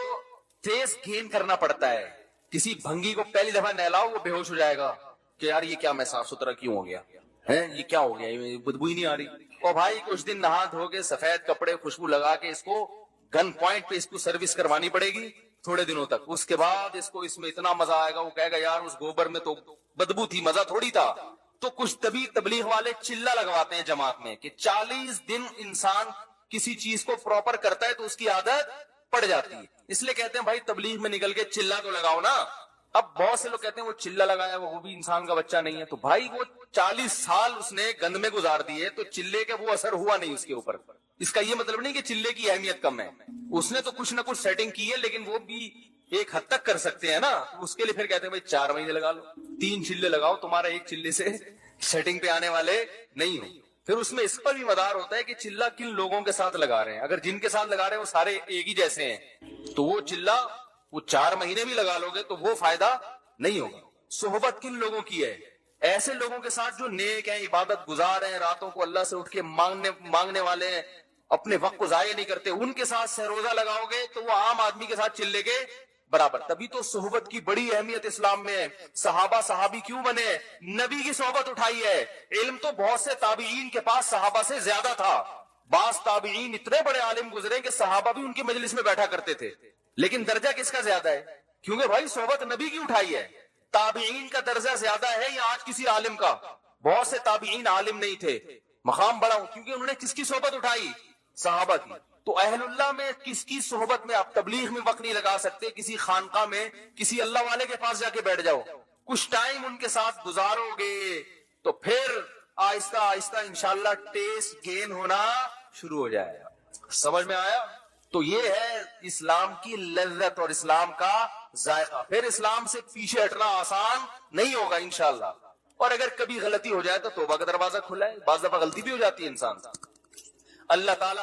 ٹیسٹ گین کرنا پڑتا ہے. کسی بھنگی کو پہلی دفعہ نہلاؤ وہ بے ہوش ہو جائے گا کہ یار یہ کیا, میں صاف ستھرا کیوں ہو گیا ہے, یہ کیا ہو گیا, بدبو ہی نہیں آ رہی. اور بھائی کچھ دن نہا دھو کے سفید کپڑے خوشبو لگا کے اس کو گن پوائنٹ پہ اس کو سروس کروانی پڑے گی تھوڑے دنوں تک. اس کے بعد اس کو اس میں اتنا مزہ آئے گا, وہ کہے گا یار اس گوبر میں تو بدبو تھی, مزہ تھوڑی تھا. تو کچھ تبلیغ والے چلہ لگواتے ہیں جماعت میں کہ 40 دن انسان کسی چیز کو پراپر کرتا ہے تو اس کی عادت پڑ جاتی ہے. اس لیے کہتے ہیں بھائی تبلیغ میں نکل کے چلہ تو لگاؤ نا. اب بہت سے لوگ کہتے ہیں وہ چلہ لگایا وہ بھی انسان کا بچہ نہیں ہے. تو بھائی وہ 40 سال اس نے گند میں گزار دیے تو چلے کا وہ اثر ہوا نہیں اس کے اوپر. اس کا یہ مطلب نہیں کہ چلے کی اہمیت کم ہے, اس نے تو کچھ نہ کچھ سیٹنگ کی ہے, لیکن وہ بھی ایک حد تک کر سکتے ہیں نا. اس کے لیے پھر کہتے ہیں بھائی 4 مہینے لگا لو, 3 چلے لگاؤ, تمہارا ایک چلے سے سیٹنگ پہ آنے والے نہیں ہو. پھر اس میں اس پر بھی مدار ہوتا ہے کہ چلہ کن لوگوں کے ساتھ لگا رہے ہیں. اگر جن کے ساتھ لگا رہے ہیں وہ سارے ایک ہی جیسے ہیں تو وہ چلہ وہ 4 مہینے بھی لگا لو گے تو وہ فائدہ نہیں ہوگا. صحبت کن لوگوں کی ہے, ایسے لوگوں کے ساتھ جو نیک ہیں, عبادت گزار ہیں, راتوں کو اللہ سے اٹھ کے مانگنے والے ہیں, اپنے وقت کو ضائع نہیں کرتے, ان کے ساتھ سہروزہ لگاؤ گے تو وہ عام آدمی کے ساتھ چلے کے برابر. تبھی تو صحبت کی بڑی اہمیت اسلام میں ہے. صحابہ صحابی کیوں بنے, نبی کی صحبت اٹھائی ہے. علم تو بہت سے تابعین کے پاس صحابہ سے زیادہ تھا. بعض تابعین اتنے بڑے عالم گزرے کہ صحابہ بھی ان کی مجلس میں بیٹھا کرتے تھے, لیکن درجہ کس کا زیادہ ہے, کیونکہ بھائی صحبت نبی کی اٹھائی ہے. تابعین کا درجہ زیادہ ہے یا آج کسی عالم کا؟ بہت سے تابعین عالم نہیں تھے, مقام بڑا کیونکہ انہوں نے کس کی صحبت اٹھائی, صحابہ کی. تو اہل اللہ میں کس کی صحبت میں آپ تبلیغ میں وقت نہیں لگا سکتے, کسی خانقاہ میں کسی اللہ والے کے پاس جا کے بیٹھ جاؤ, کچھ ٹائم ان کے ساتھ گزارو گے تو پھر آہستہ آہستہ انشاءاللہ ٹیسٹ گین ہونا شروع ہو جائے گا. سمجھ میں آیا؟ تو یہ ہے اسلام کی لذت اور اسلام کا ذائقہ. پھر اسلام سے پیچھے ہٹنا آسان نہیں ہوگا انشاءاللہ. اور اگر کبھی غلطی ہو جائے تو توبہ کا دروازہ کھلا ہے, بعض دفعہ غلطی بھی ہو جاتی ہے انسان. اللہ تعالی